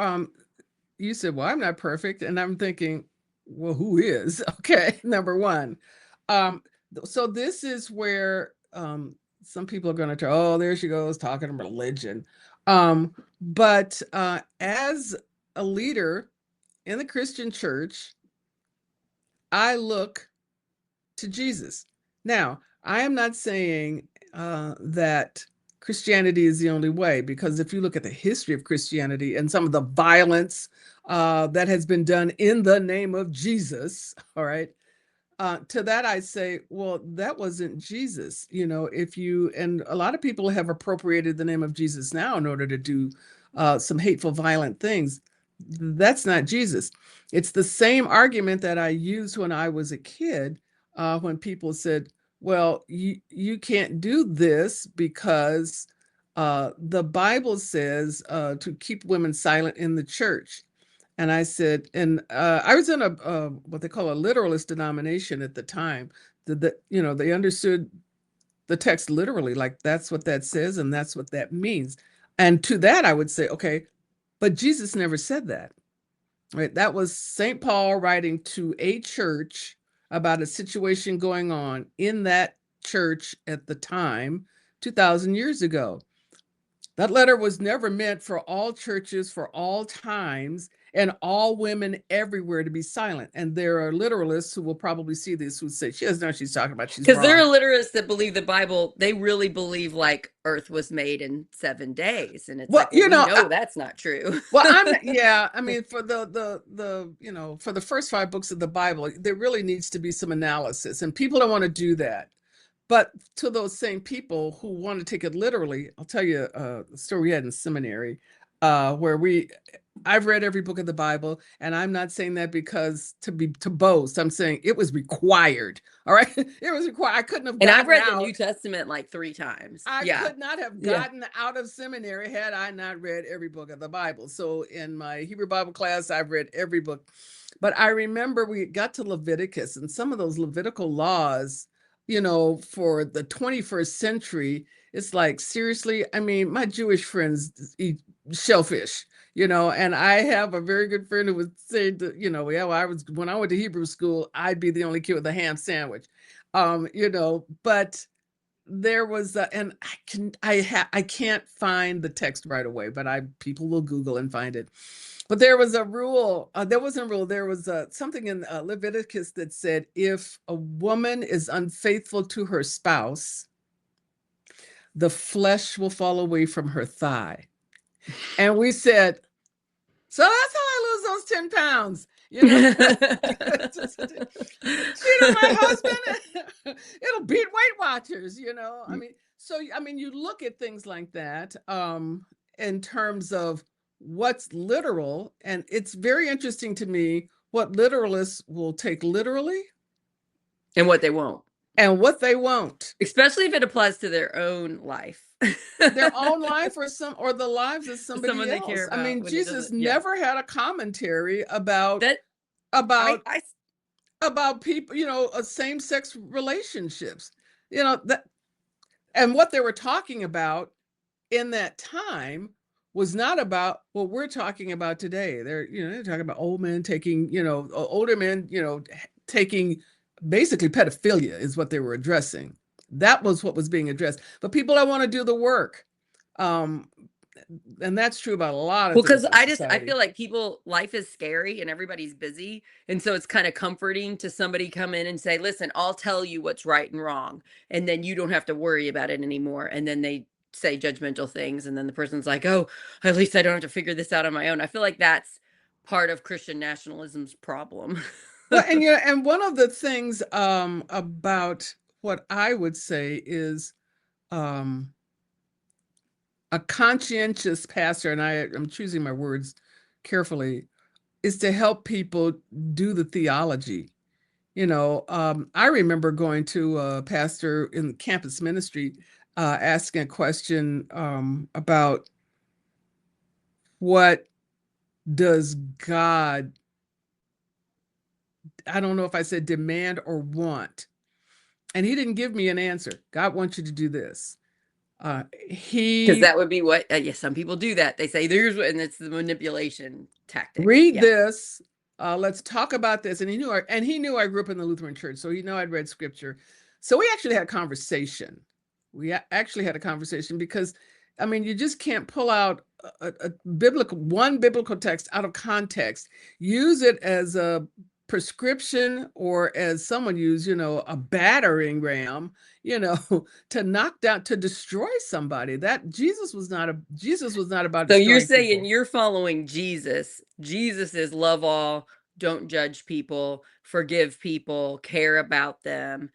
you said, well, I'm not perfect. And I'm thinking, well, who is? Okay, number one. So this is where some people are going to try, oh, there she goes talking religion. But as a leader in the Christian church, I look to Jesus. Now, I am not saying that Christianity is the only way, because if you look at the history of Christianity and some of the violence that has been done in the name of Jesus, all right, to that I say, well, that wasn't Jesus. If you, and a lot of people have appropriated the name of Jesus now in order to do some hateful, violent things. That's not Jesus. It's the same argument that I used when I was a kid, when people said, well, you can't do this because the Bible says to keep women silent in the church. And I said, and I was in a what they call a literalist denomination at the time. They understood the text literally, like that's what that says and that's what that means. And to that, I would say, okay, but Jesus never said that. Right? That was St. Paul writing to a church about a situation going on in that church at the time, 2,000 years ago. That letter was never meant for all churches, for all times, and all women everywhere to be silent. And there are literalists who will probably see this who say, she doesn't know what she's talking about. She's Because there are wrong. literalists that believe the Bible, they really believe like Earth was made in 7 days. And it's Well, like, well, we know that's not true. well, yeah, I mean, for for the first 5 books of the Bible, there really needs to be some analysis, and people don't want to do that. But to those same people who want to take it literally, I'll tell you a story we had in seminary, where I've read every book of the Bible, and I'm not saying that because to boast. I'm saying it was required. All right, it was required. I couldn't have And I've gotten read the out. New Testament like 3 times. I Yeah. could not have gotten out of seminary had I not read every book of the Bible. So in my Hebrew Bible class, I've read every book. But I remember we got to Leviticus, and some of those Levitical laws, for the 21st century, it's like, seriously, I mean, my Jewish friends eat shellfish, and I have a very good friend who would say that, yeah, well, when I went to Hebrew school, I'd be the only kid with a ham sandwich. But there was and I can't find the text right away, but people will Google and find it. But there was a rule. There wasn't a rule. There was something in Leviticus that said if a woman is unfaithful to her spouse, the flesh will fall away from her thigh. And we said, so that's how I lose those 10 pounds. Cheat on my husband, it'll beat Weight Watchers. I mean, you look at things like that in terms of what's literal, and it's very interesting to me what literalists will take literally and what they won't. And what they won't. Especially if it applies to their own life. Their own life or the lives of somebody Someone else. They care about, I mean, Jesus never had a commentary about that. About people, same-sex relationships, that, and what they were talking about in that time was not about what we're talking about today. They're talking about old men taking, older men, taking, basically pedophilia is what they were addressing. That was what was being addressed. But people don't want to do the work. And that's true about a lot of things. Well, because I feel like life is scary and everybody's busy. And so it's kind of comforting to somebody come in and say, listen, I'll tell you what's right and wrong. And then you don't have to worry about it anymore. And then they say judgmental things. And then the person's like, oh, at least I don't have to figure this out on my own. I feel like that's part of Christian nationalism's problem. Well, and one of the things about what I would say is a conscientious pastor, and I'm choosing my words carefully, is to help people do the theology. I remember going to a pastor in campus ministry, asking a question about what does God, I don't know if I said demand or want. And he didn't give me an answer. God wants you to do this. Because that would be what, yes, some people do that. They say, there's, and it's the manipulation tactic. Read Yeah. this. Let's talk about this. And he knew I grew up in the Lutheran church, so he knew I'd read scripture. So we actually had a conversation. Because, I mean, you just can't pull out one biblical text out of context, use it as a prescription, or as someone used, a battering ram, to knock down, to destroy somebody. That Jesus was not about So you're destroying saying people. you're following Jesus. Jesus is love all, don't judge people, forgive people, care about them.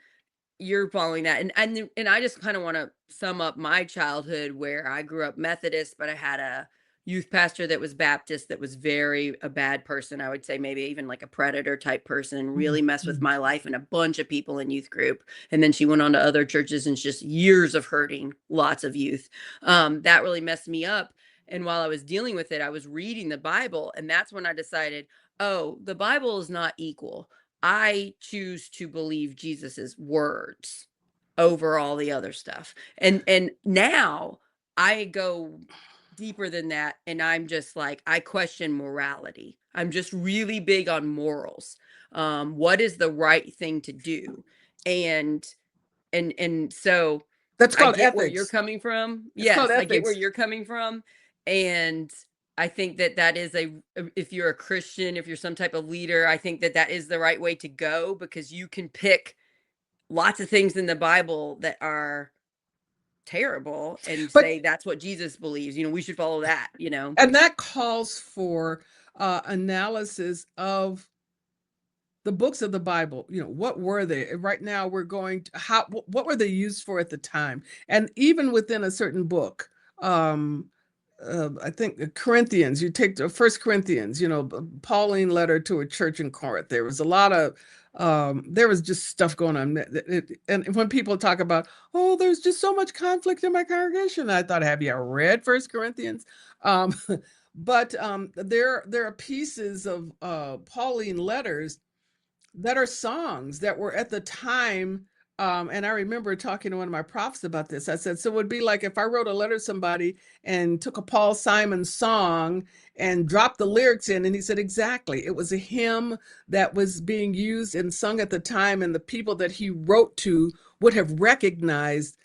You're following that. And I just kind of want to sum up my childhood, where I grew up Methodist, but I had a youth pastor that was Baptist, that was a bad person. I would say maybe even like a predator type person, really messed with my life and a bunch of people in youth group. And then she went on to other churches, and just years of hurting lots of youth. That really messed me up. And while I was dealing with it, I was reading the Bible, and that's when I decided, oh, the Bible is not equal. I choose to believe Jesus's words over all the other stuff. And now I go deeper than that, and I'm just like, I question morality. I'm just really big on morals. What is the right thing to do? And so That's I called get where you're ethics. coming from. It's called Yes, I get where ethics. you're coming from. And I think that is if you're a Christian, if you're some type of leader, I think that is the right way to go, because you can pick lots of things in the Bible that are terrible and But say that's what Jesus believes. We should follow that. and that calls for analysis of the books of the Bible. What were they? Right now we're going to what were they used for at the time? And even within a certain book, I think Corinthians, you take the First Corinthians, Pauline letter to a church in Corinth. There was a lot of there was just stuff going on. And when people talk about, oh, there's just so much conflict in my congregation, I thought, have you read First Corinthians? But there are pieces of Pauline letters that are songs that were at the time. And I remember talking to one of my profs about this. I said, so it would be like if I wrote a letter to somebody and took a Paul Simon song and dropped the lyrics in. And he said, exactly. It was a hymn that was being used and sung at the time. And the people that he wrote to would have recognized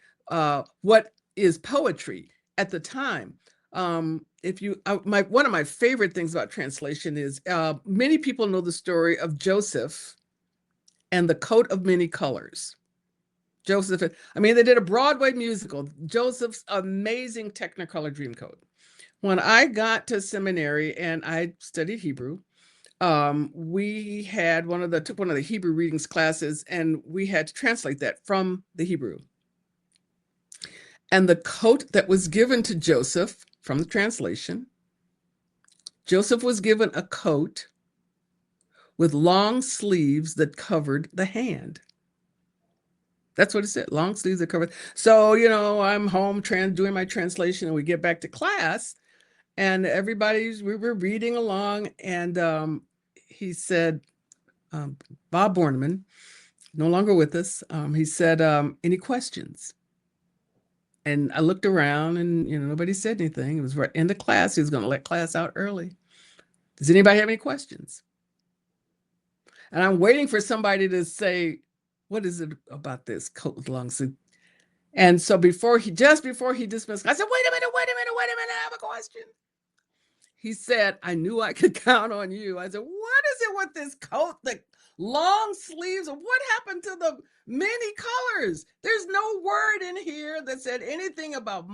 what is poetry at the time. One of my favorite things about translation is many people know the story of Joseph and the Coat of Many Colors. Joseph, they did a Broadway musical, Joseph's Amazing Technicolor Dreamcoat. When I got to seminary and I studied Hebrew, we had took one of the Hebrew readings classes, and we had to translate that from the Hebrew. And the coat that was given to Joseph from the translation, Joseph was given a coat with long sleeves that covered the hand. That's what it said, long sleeves that covered. So, I'm home doing my translation, and we get back to class, and we were reading along, and he said, Bob Borneman, no longer with us, he said, any questions? And I looked around, and nobody said anything. It was right in the class. He was going to let class out early. Does anybody have any questions? And I'm waiting for somebody to say, what is it about this coat with long sleeves? And so before he dismissed, I said, wait a minute, I have a question. He said, I knew I could count on you. I said, what is it with this coat, the long sleeves? What happened to the many colors? There's no word in here that said anything about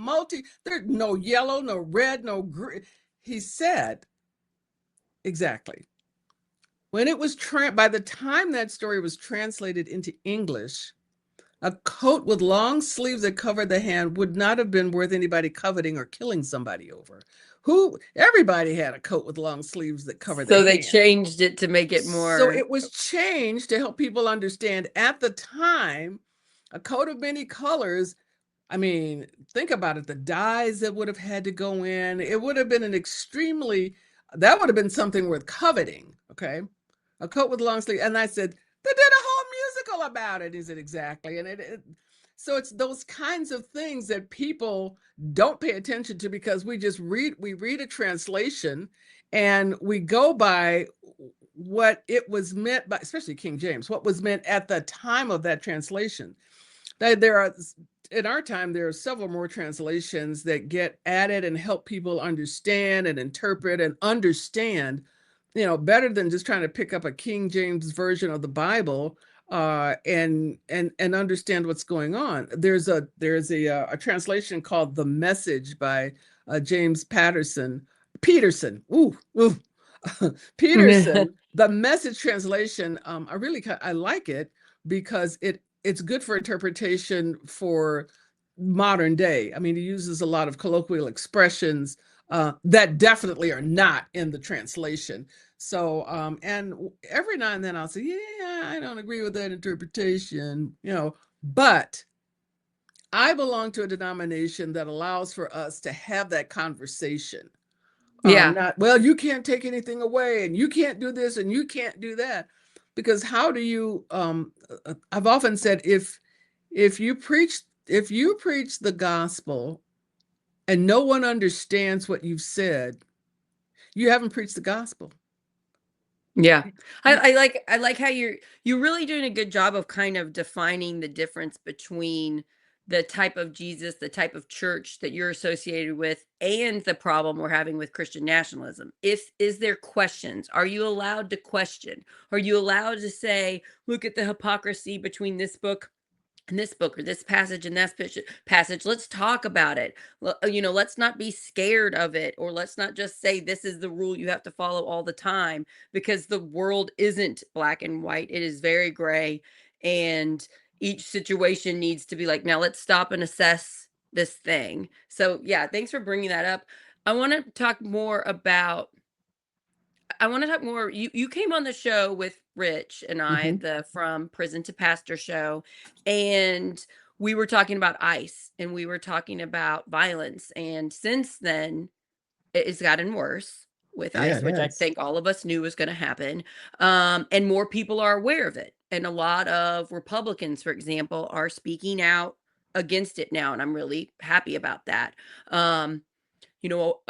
there's no yellow, no red, no green. He said, exactly. When it was by the time that story was translated into English, a coat with long sleeves that covered the hand would not have been worth anybody coveting or killing somebody over. Everybody had a coat with long sleeves that covered the hand. So they changed it to make it more. So it was changed to help people understand at the time, a coat of many colors I mean, think about it. The dyes that would have had to go in, it would have been that would have been something worth coveting. Okay. A coat with long sleeve. And I said, they did a whole musical about it. He said, exactly. And so it's those kinds of things that people don't pay attention to, because we read a translation and we go by what it was meant by, especially King James, what was meant at the time of that translation. There are, in our time, there are several more translations that get added and help people understand and interpret and understand, better than just trying to pick up a King James version of the Bible and understand what's going on. There's a translation called The Message by James Peterson. Peterson. The Message translation. I like it because it's good for interpretation for modern day. I mean, he uses a lot of colloquial expressions that definitely are not in the translation. So, and every now and then I'll say, yeah, I don't agree with that interpretation, but I belong to a denomination that allows for us to have that conversation. Yeah. Not, well, you can't take anything away and you can't do this and you can't do that. Because how do you, I've often said, if you preach the gospel and no one understands what you've said, you haven't preached the gospel. Yeah. I like how you're really doing a good job of kind of defining the difference between the type of Jesus, the type of church that you're associated with, and the problem we're having with Christian nationalism. Is there questions? Are you allowed to question? Are you allowed to say, look at the hypocrisy between this book and this book, or this passage and that passage? Let's talk about it. Let's not be scared of it, or let's not just say this is the rule you have to follow all the time, because the world isn't black and white. It is very gray, and each situation needs to be like, now let's stop and assess this thing. So yeah, thanks for bringing that up. I want to talk more about you came on the show with Rich and I, the From Prison to Pastor show, and we were talking about ICE and we were talking about violence. And since then, it's gotten worse with ICE, which I think all of us knew was going to happen. And more people are aware of it. And a lot of Republicans, for example, are speaking out against it now. And I'm really happy about that. You know,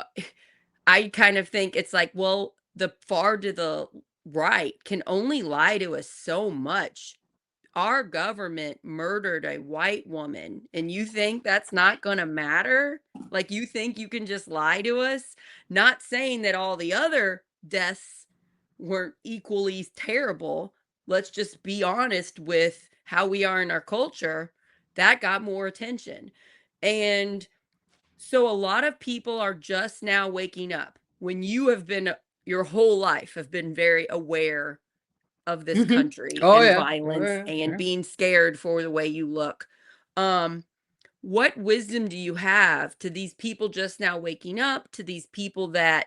I kind of think it's like, well, the far to the right can only lie to us so much. Our government murdered a white woman, and you think that's not going to matter? Like, you think you can just lie to us? Not saying that all the other deaths weren't equally terrible. Let's just be honest with how we are in our culture. That got more attention. And so a lot of people are just now waking up, when you have been your whole life have been very aware of this country and violence and being scared for the way you look. What wisdom do you have to these people just now waking up, to these people that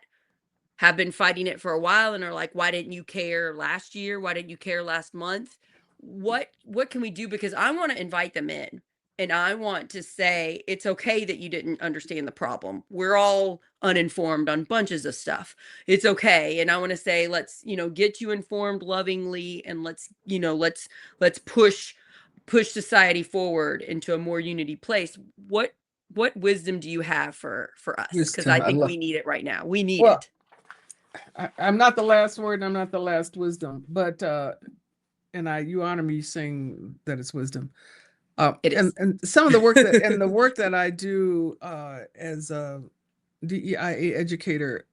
have been fighting it for a while and are like, why didn't you care last year? Why didn't you care last month? What can we do? Because I want to invite them in. And I want to say, it's okay that you didn't understand the problem. We're all uninformed on bunches of stuff. It's okay. And I want to say, let's, get you informed lovingly, and let's push society forward into a more unity place. What wisdom do you have for us? Because I think we need it right now. We need it. I'm not the last word, and I'm not the last wisdom, but you honor me saying that it's wisdom. It is. And some of the work that I do as a DEI educator,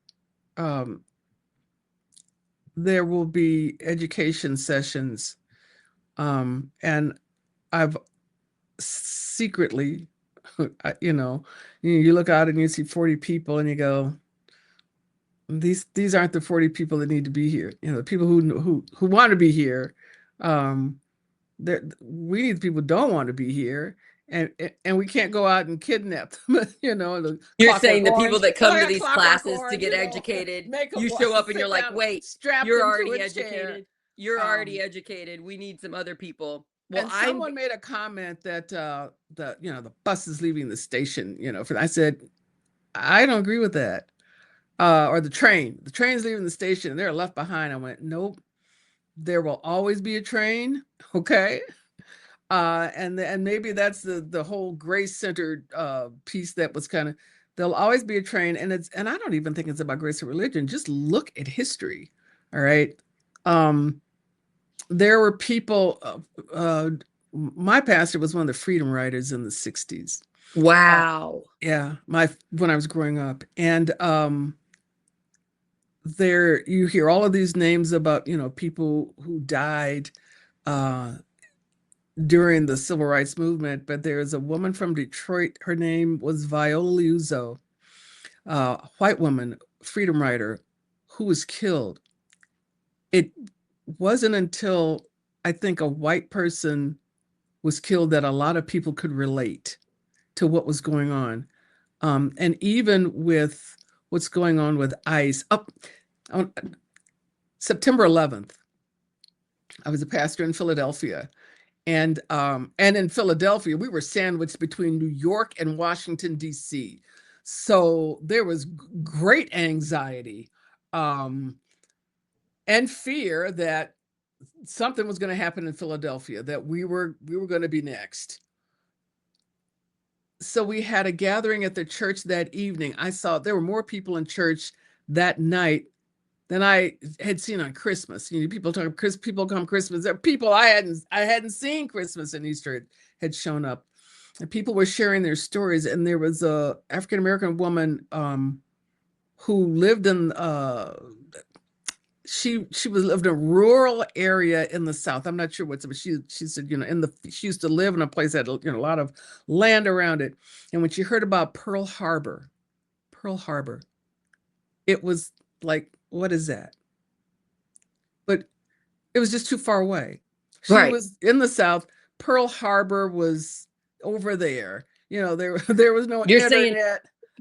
there will be education sessions, and I've secretly, you look out and you see 40 people and you go, these aren't the 40 people that need to be here. The people who want to be here. We need people who don't want to be here, and we can't go out and kidnap them. You're saying the people that come to these classes to get educated, you show up and you're like, wait, you're already educated. You're already educated. We need some other people. Well, And someone made a comment that the bus is leaving the station, I said, I don't agree with that. Or the train's leaving the station and they're left behind. I went, nope, there will always be a train. Okay. And maybe that's the whole grace-centered piece that was kind of, there'll always be a train. And I don't even think it's about grace or religion. Just look at history. All right. There were people, my pastor was one of the freedom riders in the 60s. wow. Yeah, when I was growing up. And there you hear all of these names about, people who died during the civil rights movement, but there's a woman from Detroit, her name was Viola Liuzzo, a white woman, freedom rider, who was killed. It wasn't until I think a white person was killed that a lot of people could relate to what was going on. And even with what's going on with ICE, on September 11th, I was a pastor in Philadelphia. And in Philadelphia, we were sandwiched between New York and Washington, D.C. So there was great anxiety and fear that something was going to happen in Philadelphia, that we were going to be next. So we had a gathering at the church that evening. I saw there were more people in church that night than I had seen on Christmas. People talk people come Christmas. There are people I hadn't seen Christmas and Easter had shown up, and people were sharing their stories. And there was a African American woman who lived in she lived in a rural area in the South. I'm not sure what's, but she said, she used to live in a place that had a lot of land around it. And when she heard about Pearl Harbor, it was like, what is that? But it was just too far away. She was in the South. Pearl Harbor was over there. There was no You're internet. Saying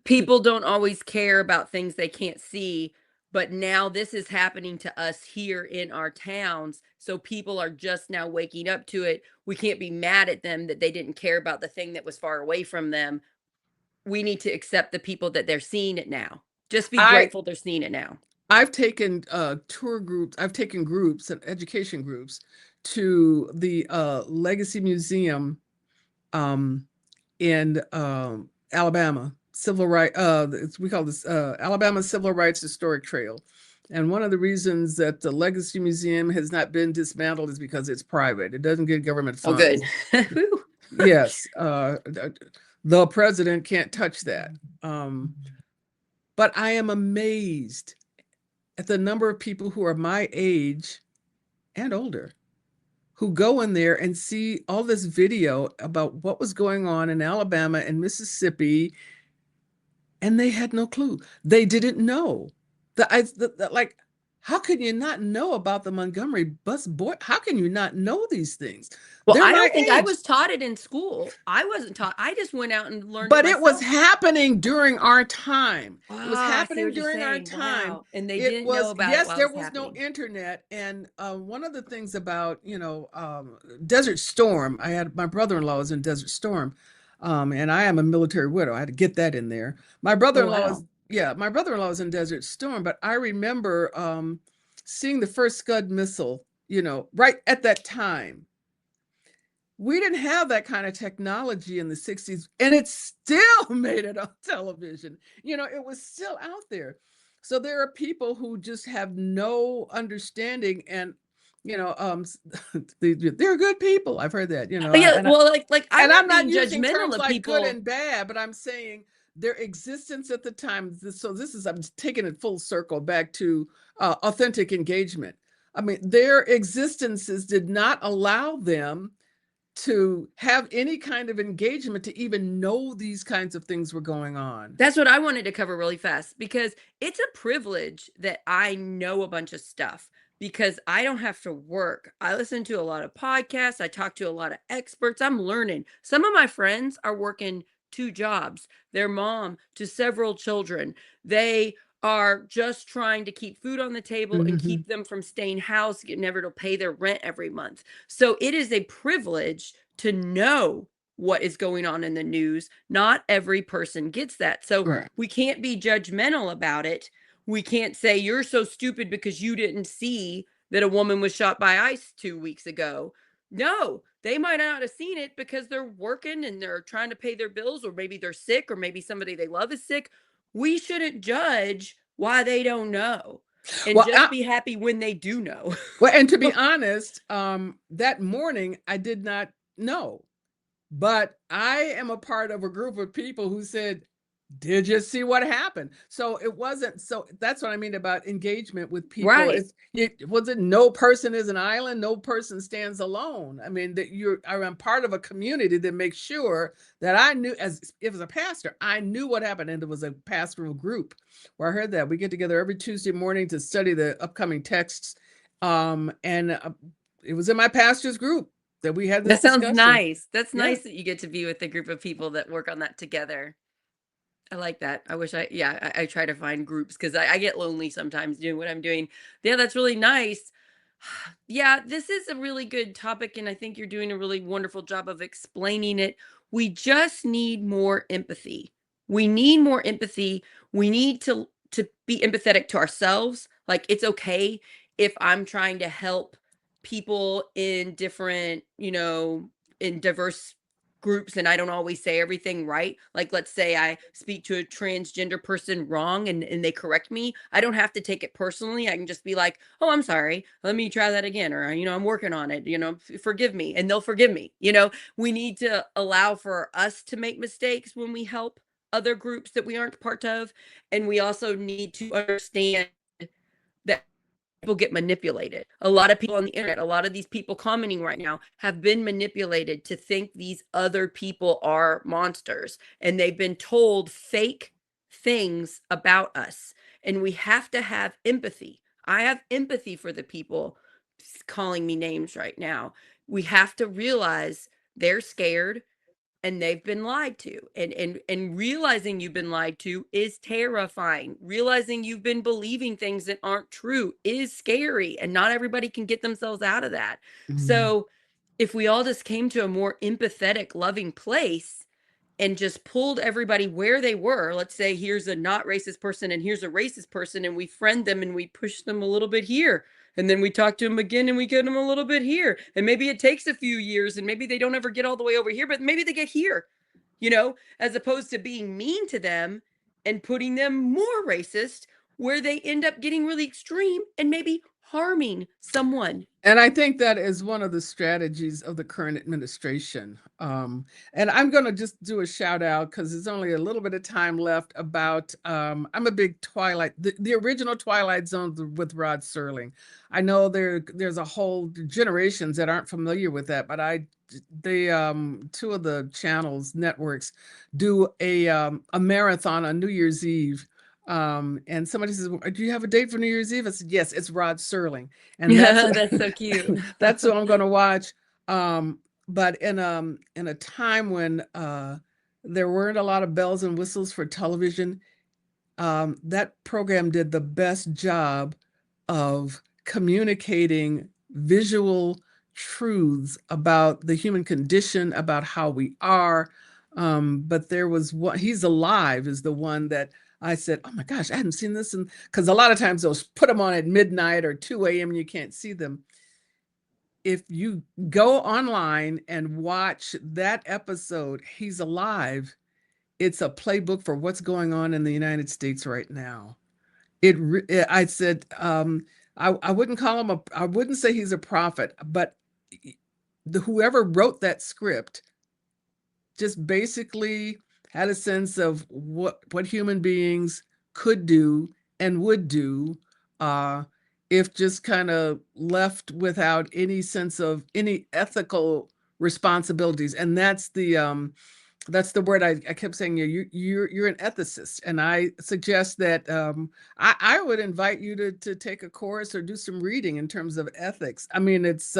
people don't always care about things they can't see, but now this is happening to us here in our towns. So people are just now waking up to it. We can't be mad at them that they didn't care about the thing that was far away from them. We need to accept the people that they're seeing it now. Just be grateful they're seeing it now. I've taken tour groups. I've taken groups and education groups to the Legacy Museum in Alabama, civil right. We call this Alabama Civil Rights Historic Trail. And one of the reasons that the Legacy Museum has not been dismantled is because it's private. It doesn't get government funds. Oh, good. Yes. The president can't touch that. But I am amazed at the number of people who are my age and older who go in there and see all this video about what was going on in Alabama and Mississippi, and they had no clue. They didn't know. Like, how can you not know about the Montgomery bus boy? How can you not know these things? Well, I don't think I was taught it in school. I wasn't taught. I just went out and learned. But it was happening during our time. It was I see happening what you're during our saying. time. Wow. And they didn't know about it Yes, while there it was no happening. internet. And one of the things about, Desert Storm, my brother-in-law was in Desert Storm. And I am a military widow. I had to get that in there. My brother-in-law my brother-in-law was in Desert Storm, but I remember seeing the first Scud missile, right at that time. We didn't have that kind of technology in the 60s, and it still made it on television. It was still out there. So there are people who just have no understanding, and they're good people. I've heard that. I'm not using terms like people good and bad, but I'm saying their existence at the time. So I'm taking it full circle back to authentic engagement. I mean, their existences did not allow them to have any kind of engagement to even know these kinds of things were going on. That's what I wanted to cover really fast, because it's a privilege that I know a bunch of stuff, because I don't have to work. I listen to a lot of podcasts. I talk to a lot of experts. I'm learning. Some of my friends are working 2 jobs. They're mom to several children. They are just trying to keep food on the table and Mm-hmm. keep them from staying housed, never to pay their rent every month. So it is a privilege to know what is going on in the news. Not every person gets that. So Right. we can't be judgmental about it. We can't say you're so stupid because you didn't see that a woman was shot by ICE 2 weeks ago. No, they might not have seen it because they're working and they're trying to pay their bills, or maybe they're sick, or maybe somebody they love is sick. We shouldn't judge why they don't know, and Well, just be happy when they do know. well, and to be honest, that morning I did not know, but I am a part of a group of people who said, did you see what happened? So it wasn't, so that's what I mean about engagement with people. Right. It wasn't, no person is an island, no person stands alone. I mean, that I'm part of a community that makes sure that I knew, as if as a pastor, I knew what happened. And there was a pastoral group where I heard that we get together every Tuesday morning to study the upcoming texts. And it was in my pastor's group that we had this That sounds discussion. nice. That's Yeah. nice that you get to be with a group of people that work on that together. I like that. I wish I try to find groups because I get lonely sometimes doing what I'm doing. Yeah, that's really nice. Yeah, this is a really good topic, and I think you're doing a really wonderful job of explaining it. We just need more empathy. We need more empathy. We need to be empathetic to ourselves. Like, it's okay if I'm trying to help people in different, in diverse groups, and I don't always say everything right. Like, let's say I speak to a transgender person wrong, and they correct me. I don't have to take it personally. I can just be like, "Oh, I'm sorry. Let me try that again," or, I'm working on it, forgive me, and they'll forgive me. We need to allow for us to make mistakes when we help other groups that we aren't part of, and we also need to understand that people get manipulated. A lot of people on the internet, a lot of these people commenting right now have been manipulated to think these other people are monsters, and they've been told fake things about us. And we have to have empathy. I have empathy for the people calling me names right now. We have to realize they're scared and they've been lied to, and realizing you've been lied to is terrifying. Realizing you've been believing things that aren't true is scary, and not everybody can get themselves out of that. Mm. So if we all just came to a more empathetic, loving place and just pulled everybody where they were, let's say here's a not racist person and here's a racist person, and we friend them and we push them a little bit here, and then we talk to them again and we get them a little bit here, and maybe it takes a few years and maybe they don't ever get all the way over here, but maybe they get here, as opposed to being mean to them and putting them more racist, where they end up getting really extreme and maybe harming someone. And I think that is one of the strategies of the current administration. And I'm going to just do a shout out because there's only a little bit of time left about, I'm a big Twilight, the original Twilight Zone with Rod Serling. I know there's a whole generations that aren't familiar with that, but two of the channels networks do a marathon on New Year's Eve. And somebody says, "Well, do you have a date for New Year's Eve?" I said, "Yes, it's Rod Serling." And that's Yeah, that's so cute. that's what I'm going to watch. But in a time when there weren't a lot of bells and whistles for television, that program did the best job of communicating visual truths about the human condition, about how we are. But there was one, He's Alive is the one that I said, oh my gosh, I hadn't seen this. And because a lot of times they'll put them on at midnight or 2 a.m. and you can't see them. If you go online and watch that episode, He's Alive, it's a playbook for what's going on in the United States right now. I said, I wouldn't call him I wouldn't say he's a prophet, but whoever wrote that script just basically had a sense of what human beings could do and would do uh, if just kind of left without any sense of any ethical responsibilities. And that's the word I kept saying. You're an ethicist, and I suggest that I would invite you to take a course or do some reading in terms of ethics. I mean, it's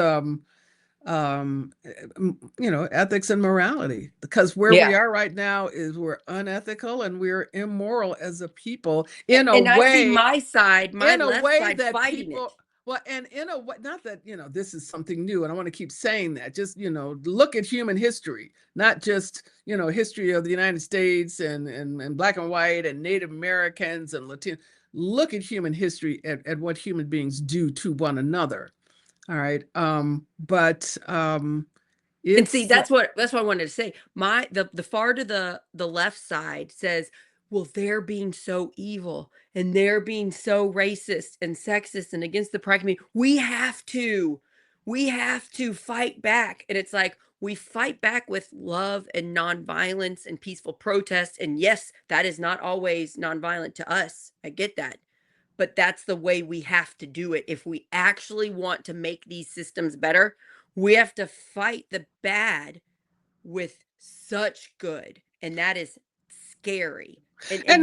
ethics and morality, because where we Yeah. are right now is we're unethical and we're immoral as a people in a And I see way, my side, my left side that fighting it. people, well, and in a way, not that, this is something new, and I want to keep saying that, just, look at human history, not just, history of the United States and black and white and Native Americans and Latino. Look at human history, at what human beings do to one another. All right. But And see, it's that's what I wanted to say. The far to the left side says, well, they're being so evil and they're being so racist and sexist and against the pride community. We have to fight back. And it's like we fight back with love and nonviolence and peaceful protest. And yes, that is not always nonviolent to us. I get that. But that's the way we have to do it. If we actually want to make these systems better, we have to fight the bad with such good. And that is scary. and And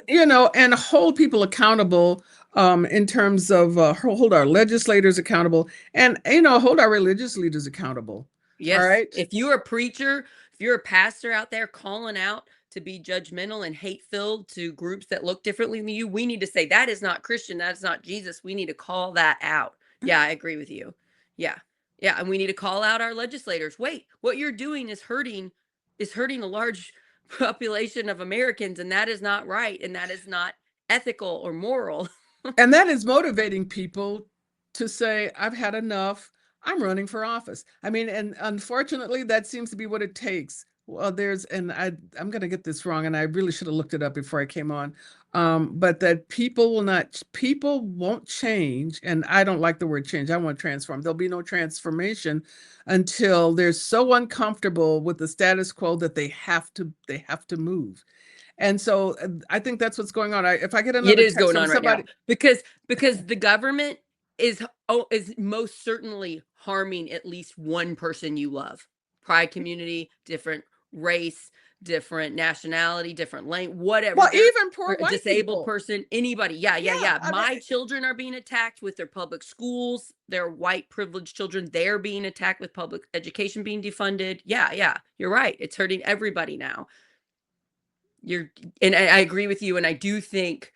you hold people accountable, in terms of, hold our legislators accountable, and hold our religious leaders accountable. All Yes, right. if you're a preacher, if you're a pastor out there calling out to be judgmental and hate-filled to groups that look differently than you, we need to say that is not Christian, that is not Jesus. We need to call that out. Yeah, I agree with you. Yeah. Yeah, and we need to call out our legislators. Wait, what you're doing is hurting a large population of Americans, and that is not right, and that is not ethical or moral. And that is motivating people to say, I've had enough. I'm running for office. I mean, and unfortunately, that seems to be what it takes. Well, I'm going to get this wrong, and I really should have looked it up before I came on. But that people won't change. And I don't like the word change. I want transform. There'll be no transformation until they're so uncomfortable with the status quo that they have to move. And so, I think that's what's going on. If I get It another is text going from on right now somebody, because the government is most certainly harming at least one person you love. Pride community, different race, different nationality, different language, whatever. well, They're even or poor a white disabled people. person, anybody. Yeah, yeah, Yeah, yeah. I mean, My children are being attacked with their public schools. Their white privileged children, they're being attacked with public education being defunded. Yeah, yeah. You're right. It's hurting everybody now. You're and I agree with you, and I do think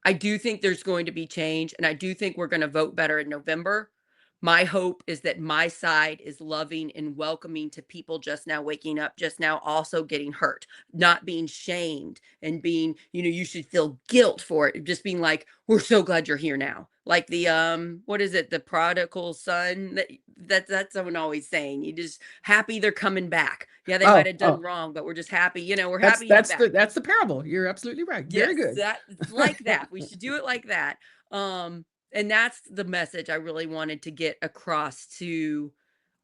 there's going to be change, and I do think we're gonna vote better in November. My hope is that my side is loving and welcoming to people just now waking up, just now also getting hurt, not being shamed and being, you should feel guilt for it. Just being like, we're so glad you're here now. Like the what is it, the prodigal son that's someone always saying. You just happy they're coming back. Yeah, they might oh, have done oh, wrong, but we're just happy, we're that's happy he's that's the back. that's the parable. You're absolutely right. Very Yes, good. that like that. We should do it like that. And that's the message I really wanted to get across to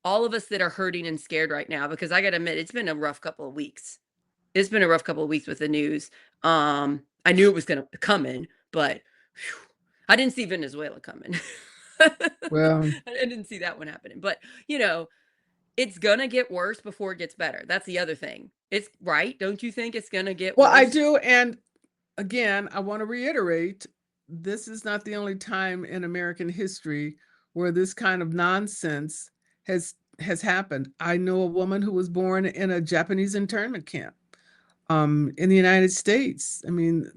all of us that are hurting and scared right now, because I got to admit, it's been a rough couple of weeks. It's been a rough couple of weeks with the news. I knew it was going to come in, but phew, I didn't see Venezuela coming. Well, I didn't see that one happening. But, you know, it's going to get worse before it gets better. That's the other thing. It's right. Don't you think it's going to get I worse? do. And again, I want to reiterate, this is not the only time in American history where this kind of nonsense has happened. I know a woman who was born in a Japanese internment camp, in the United States. I mean,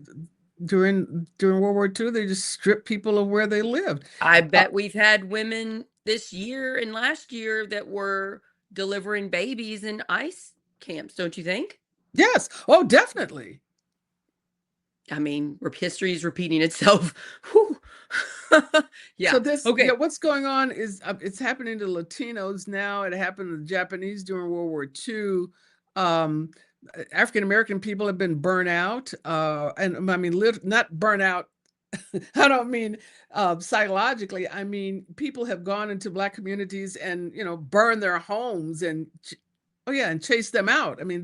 during World War II, they just stripped people of where they lived. I Uh, bet we've had women this year and last year that were delivering babies in ICE camps, don't you think? yes. Oh, definitely. I mean, history is repeating itself. Whew. So Yeah. Okay. what's going on is, it's happening to Latinos now. It happened to the Japanese during World War II. Um, African American people have been burnt out, and I mean, not burnt out. I don't mean, psychologically. I mean, people have gone into Black communities and burned their homes and oh yeah, and chased them out. I mean,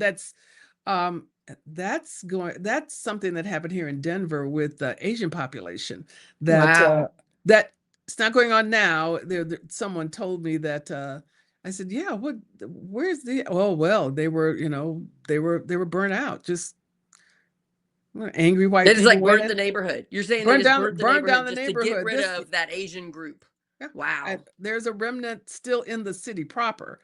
um, that's something that happened here in Denver with the Asian population, that Wow. that it's not going on now. Someone told me that, I said, yeah, where's the, oh, well, they were burnt out. Just angry white They just people like went burnt the in, neighborhood. You're saying they just burnt the burned down neighborhood the just to get neighborhood. rid of that Asian group. Yeah. Wow. There's a remnant still in the city proper.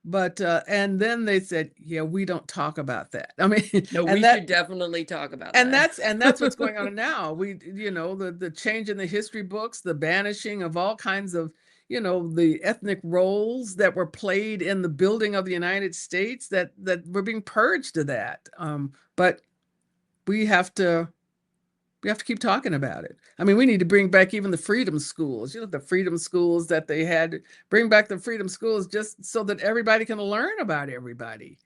But and then they said, yeah, we don't talk about that. I mean, No, we and that should definitely talk about and that. that's what's going on now. We, the change in the history books, the banishing of all kinds of, the ethnic roles that were played in the building of the United States, that were being purged of that. But we have to keep talking about it. I mean, we need to bring back even the freedom schools, the freedom schools that they had. Bring back the freedom schools just so that everybody can learn about everybody.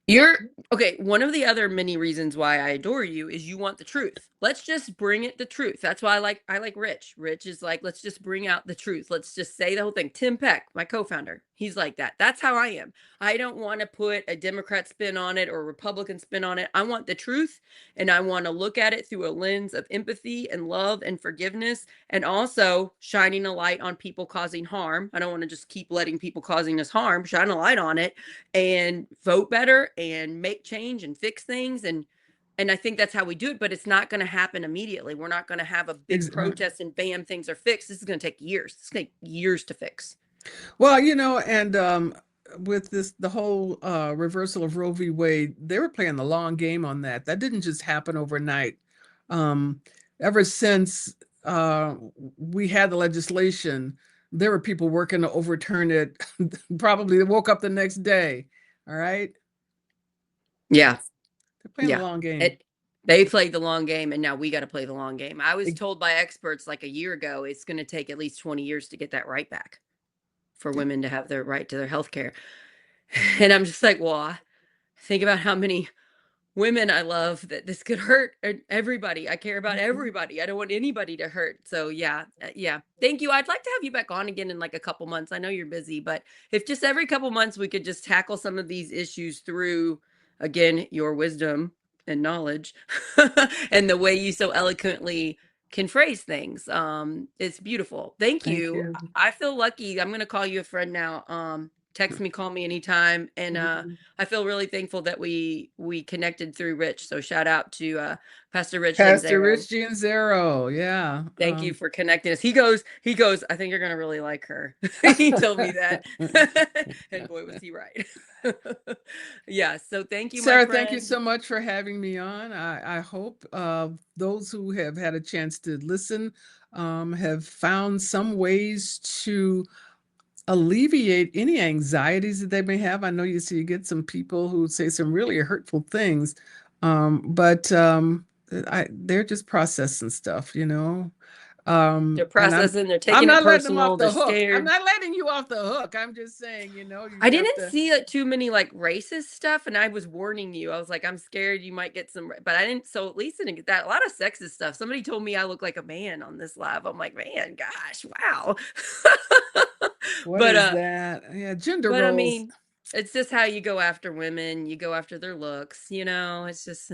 You're okay. One of the other many reasons why I adore you is you want the truth. Let's just bring it the truth. That's why I like Rich. Rich is like, let's just bring out the truth. Let's just say the whole thing. Tim Peck, my co-founder, he's like that. That's how I am. I don't want to put a Democrat spin on it or a Republican spin on it. I want the truth, and I want to look at it through a lens of empathy and love and forgiveness, and also shining a light on people causing harm. I don't want to just keep letting people causing us harm. Shine a light on it and vote better and make change and fix things. And I think that's how we do it, but it's not going to happen immediately. We're not going to have a big protest and bam, things are fixed. This is going to take years. It's going to take years to fix. Well, and with the whole reversal of Roe v. Wade, they were playing the long game on that. That didn't just happen overnight. Ever since we had the legislation, there were people working to overturn it. Probably they woke up the next day. All right. Yeah. They're playing Yeah. the long game. They played the long game, and now we got to play the long game. I was told by experts like a year ago, it's going to take at least 20 years to get that right back for women to have their right to their health care. And I'm just like, well, think about how many women I love that this could hurt everybody. I care about everybody. I don't want anybody to hurt. So yeah. Thank you. I'd like to have you back on again in like a couple months. I know you're busy, but if just every couple months we could just tackle some of these issues through, again, your wisdom and knowledge and the way you so eloquently can phrase things. It's beautiful. Thank you. I feel lucky. I'm going to call you a friend now. Text me, call me anytime. And I feel really thankful that we connected through Rich. So shout out to Pastor Rich Gianzaro. Yeah. Thank you for connecting us. He goes, I think you're gonna really like her. He told me that. And boy, was he right. Yeah. So thank you, Sarah, my friend. thank you so much for having me on. I hope those who have had a chance to listen have found some ways to alleviate any anxieties that they may have. I know you get some people who say some really hurtful things, but they're just processing stuff, They're processing, they're I'm taking it not letting them personal, off the they're hook. I'm scared. not letting you off the hook. I'm just saying, I didn't see too many like racist stuff, and I was warning you. I was like, I'm scared you might get some, but I didn't. So at least I didn't get that. A lot of sexist stuff. Somebody told me I look like a man on this live. I'm like, man, gosh, wow. What is that? Yeah, gender roles. I mean, it's just how you go after women. You go after their looks. It's just.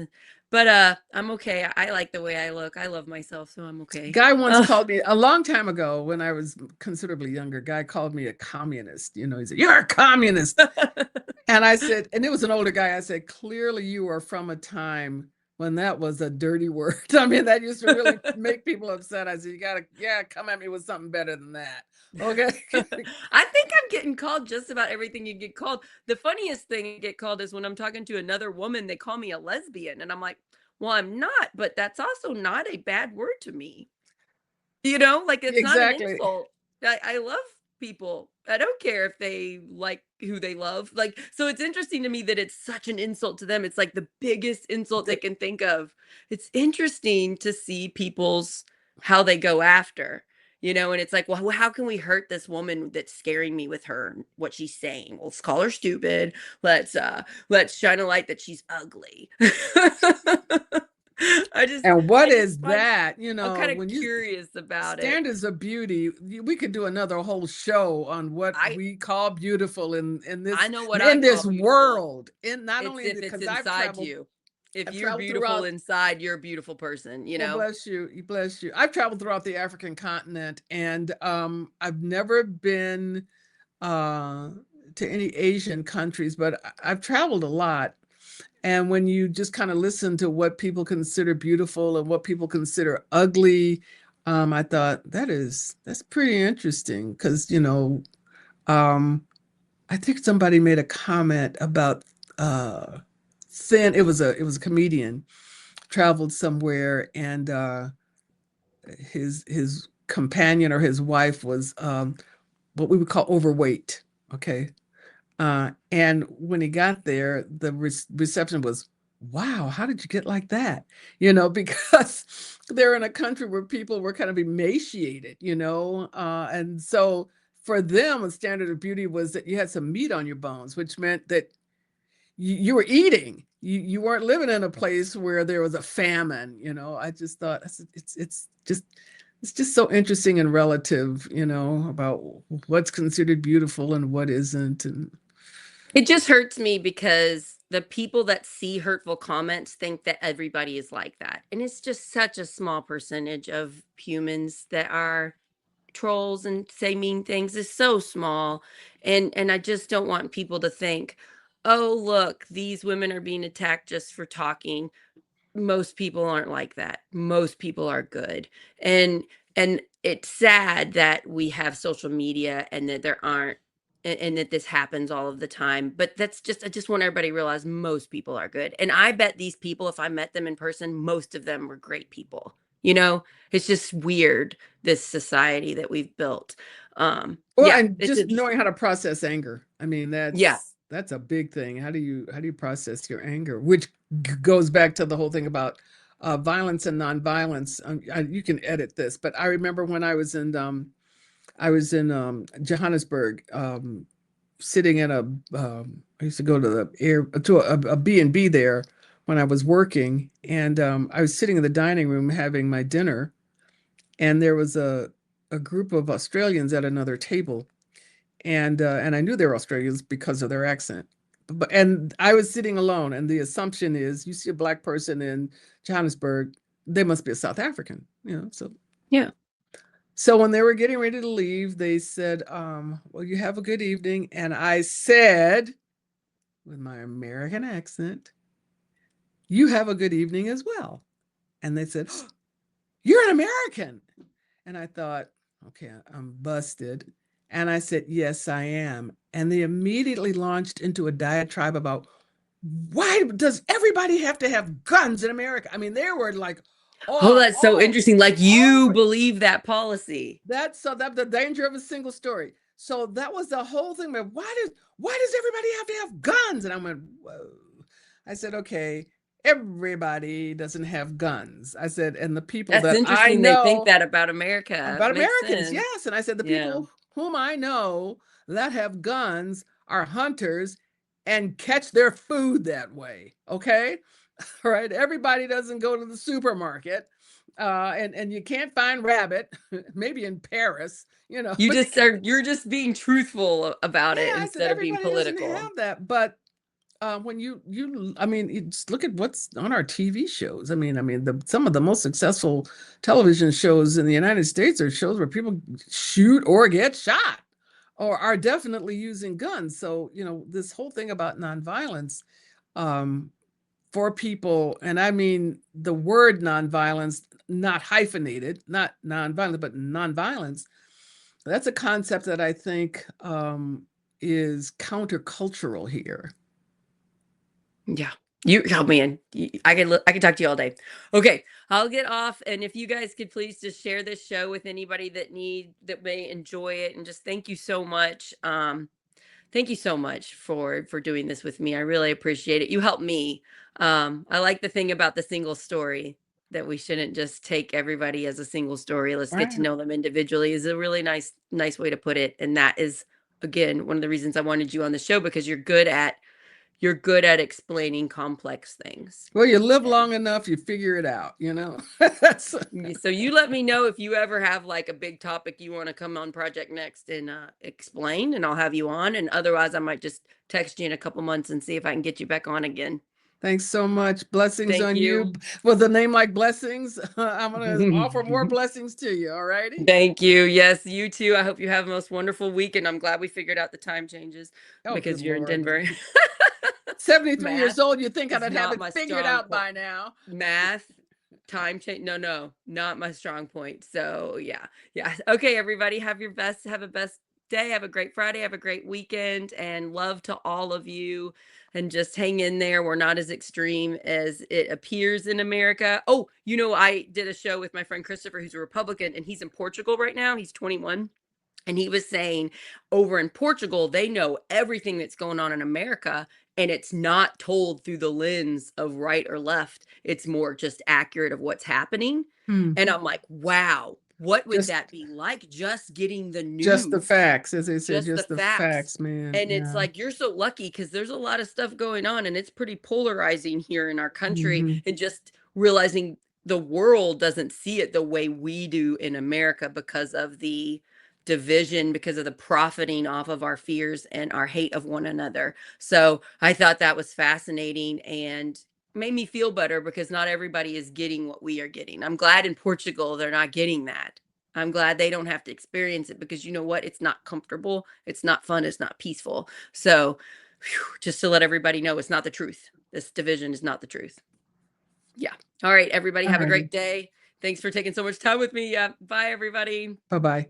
But I'm okay. I like the way I look. I love myself, so I'm okay. Guy once called me a long time ago when I was considerably younger. Guy called me a communist. He said, "You're a communist." And I said, and it was an older guy. I said, "Clearly you are from a time when that was a dirty word. I mean, that used to really make people upset." I said, "You gotta, come at me with something better than that." Okay. I think I'm getting called just about everything you get called. The funniest thing I get called is when I'm talking to another woman, they call me a lesbian. And I'm like, well, I'm not, but that's also not a bad word to me. Like it's not an insult. I love people. I don't care if they like who they love. Like, so it's interesting to me that it's such an insult to them. It's like the biggest insult they can think of. It's interesting to see how they go after. And it's like, well, how can we hurt this woman that's scaring me with what she's saying? Well, let's call her stupid. Let's shine a light that she's ugly. And what is that? I'm kind of curious about standards of beauty. We could do another whole show on what we call beautiful in this. I know what in this world. In not it's only if it's inside you. If you're beautiful inside, you're a beautiful person, Well, bless you. Bless you. I've traveled throughout the African continent, and I've never been to any Asian countries, but I've traveled a lot. And when you just kind of listen to what people consider beautiful and what people consider ugly, I thought that's pretty interesting because, um, I think somebody made a comment about uh thin. It was a comedian traveled somewhere and his companion or his wife was what we would call overweight. Okay. And when he got there, the reception was, wow, how did you get like that? Because they're in a country where people were kind of emaciated, and so for them, a standard of beauty was that you had some meat on your bones, which meant that you were eating. You weren't living in a place where there was a famine. I just thought it's just so interesting and relative, about what's considered beautiful and what isn't. And It just hurts me because the people that see hurtful comments think that everybody is like that. And it's just such a small percentage of humans that are trolls and say mean things is so small. And I just don't want people to think, "Oh, look, these women are being attacked just for talking." Most people aren't like that. Most people are good. And it's sad that we have social media and that there aren't and that this happens all of the time. But that's just I just want everybody to realize most people are good. And I bet these people, if I met them in person, most of them were great people. It's just weird, this society that we've built. well, Yeah, and it's just knowing interesting. how to process anger. I mean, Yeah. that's a big thing. How do you process your anger? Which goes back to the whole thing about violence and nonviolence. You can edit this, but I remember when I was in Johannesburg, sitting in I used to go to the air to a B&B there when I was working, and I was sitting in the dining room having my dinner, and there was a group of Australians at another table, and I knew they were Australians because of their accent. And I was sitting alone, and the assumption is you see a black person in Johannesburg, they must be a South African, so Yeah. when they were getting ready to leave, they said, well, you have a good evening. And I said, with my American accent, you have a good evening as well. And they said, "Oh, you're an American." And I thought, okay, I'm busted. And I said, yes, I am. And they immediately launched into a diatribe about why does everybody have to have guns in America? I mean, they were like, Oh, oh, that's so all interesting. Like you over it. believe that policy. That's the danger of a single story. So that was the whole thing. But why does everybody have to have guns? And I went, whoa. I said, okay, everybody doesn't have guns. I said, and the people That's that I interesting. They think know that about America. about Makes Americans, sense. yes. And I said, the Yeah. people whom I know that have guns are hunters and catch their food that way. Okay. Right. Everybody doesn't go to the supermarket. And you can't find rabbit, maybe in Paris, but You're just being truthful about it yeah, I said instead of being everybody doesn't political. have that. But when I mean, you just look at what's on our TV shows. Some of the most successful television shows in the United States are shows where people shoot or get shot or are definitely using guns. So, this whole thing about nonviolence, um, for people, and I mean the word nonviolence, not hyphenated, not nonviolent, but nonviolence. That's a concept that I think is countercultural here. Yeah. Oh man, I can talk to you all day. Okay, I'll get off, and if you guys could please just share this show with anybody that may enjoy it, and just thank you so much. Thank you so much for doing this with me. I really appreciate it. You helped me. I like the thing about the single story, that we shouldn't just take everybody as a single story. Let's get to Right. know them individually is a really nice way to put it. And that is, again, one of the reasons I wanted you on the show, because you're good at explaining complex things. Well, you live And long enough, you figure it out, That's so you let me know if you ever have like a big topic you want to come on Project Next and explain, and I'll have you on. And otherwise, I might just text you in a couple months and see if I can get you back on again. Thanks so much. Blessings Thank on you. you. With a name like Blessings, I'm going to offer more blessings to you. All righty. Thank you. Yes, you too. I hope you have a most wonderful week, and I'm glad we figured out the time changes Oh, good because you're in Lord. Denver. 73 Math years old. You think is I'd have not it my figured strong out point. by now. Math Time change. No, not my strong point. So yeah. Okay, everybody, have a best day. Have a great Friday. Have a great weekend, and love to all of you. And just hang in there. We're not as extreme as it appears in America. Oh, I did a show with my friend Christopher, who's a Republican, and he's in Portugal right now. He's 21. And he was saying over in Portugal, they know everything that's going on in America, and it's not told through the lens of right or left. It's more just accurate of what's happening. And I'm like, wow, what would Just that be like, just getting the just the news? facts, as they say, Just the just the facts. facts, man. And it's Yeah. like, you're so lucky, because there's a lot of stuff going on, and it's pretty polarizing here in our country. Hmm. And just realizing the world doesn't see it the way we do in America, because of the division, because of the profiting off of our fears and our hate of one another. So I thought that was fascinating and made me feel better, because not everybody is getting what we are getting. I'm glad in Portugal they're not getting that. I'm glad they don't have to experience it, because you know what? It's not comfortable. It's not fun. It's not peaceful. So just to let everybody know, it's not the truth. This division is not the truth. Yeah. All right, everybody, All have a righty. great day. Thanks for taking so much time with me. Yeah. Bye, everybody. Bye-bye.